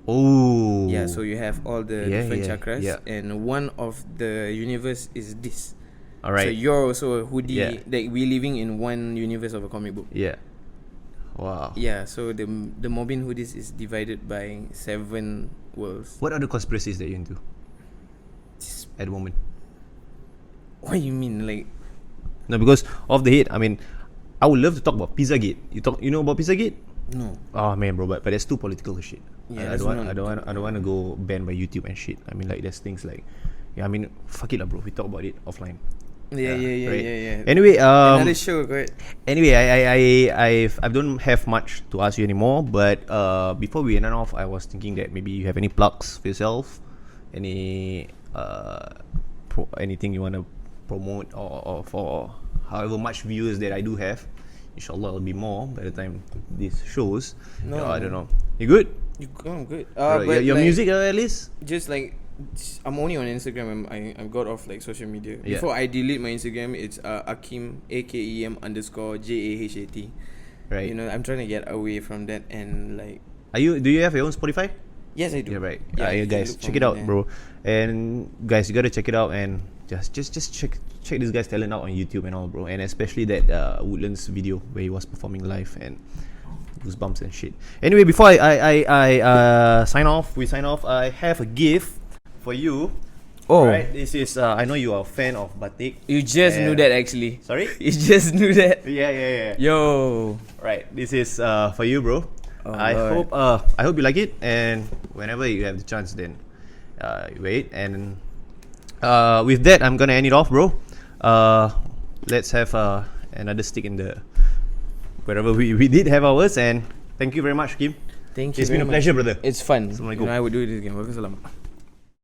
S1: Oh.
S2: Yeah, so you have all the different chakras,
S1: yeah.
S2: and one of the universe is this.
S1: All right.
S2: So you're also a hoodie.
S1: Yeah.
S2: Like we living in one universe of a comic book.
S1: Yeah. Wow.
S2: Yeah. So the Mobin hoodies is divided by 7 worlds.
S1: What are the conspiracies that you're into at the moment?
S2: What you mean? Like
S1: No, because of the hate. I mean, I would love to talk about Pizzagate. You know about Pizzagate?
S2: no.
S1: Oh man, bro, but that's too political shit.
S2: Yeah,
S1: I don't want to go banned by YouTube and shit. I mean, like there's things like, yeah. I mean, fuck it lah, bro. We talk about it offline.
S2: Yeah.
S1: Right. Anyway,
S2: Another show, correct?
S1: Anyway, I don't have much to ask you anymore. But before we end off, I was thinking that maybe you have any plugs for yourself, any anything you want to promote, or for however much viewers that I do have. Inshallah, it'll be more by the time this shows.
S2: No,
S1: I don't know. You good?
S2: I'm good.
S1: Your
S2: But like,
S1: music at least?
S2: just like I'm only on Instagram. I got off like social media.
S1: Yeah.
S2: Before I delete my Instagram, it's Akeem AKEM_JAHAT.
S1: Right.
S2: You know, I'm trying to get away from that, and like
S1: Do you have your own Spotify?
S2: yes, I do.
S1: Yeah, right.
S2: Yeah,
S1: You
S2: you can
S1: guys,
S2: look
S1: check
S2: for
S1: it
S2: me
S1: out,
S2: there.
S1: bro. And guys, you gotta check it out and just check this guy's talent out on YouTube and all, bro. And especially that Woodlands video where he was performing live and goosebumps and shit. Anyway, before I sign off, I have a gift for you.
S2: Oh,
S1: Right, this is I know you are a fan of Batique.
S2: you just
S1: Yeah.
S2: knew that actually.
S1: Sorry?
S2: You just knew that.
S1: Yeah.
S2: Yo.
S1: Right, this is for you, bro.
S2: Oh,
S1: I
S2: Lord.
S1: hope you like it, and whenever you have the chance, then wait. And with that, I'm gonna end it off, bro. Let's have another stick in the wherever we did have ours, and thank you very much, Kim.
S2: Thank you.
S1: It's been a
S2: very much.
S1: pleasure, brother.
S2: It's fun.
S1: Assalamualaikum.
S2: You know, I would do it again. Waalaikumsalam.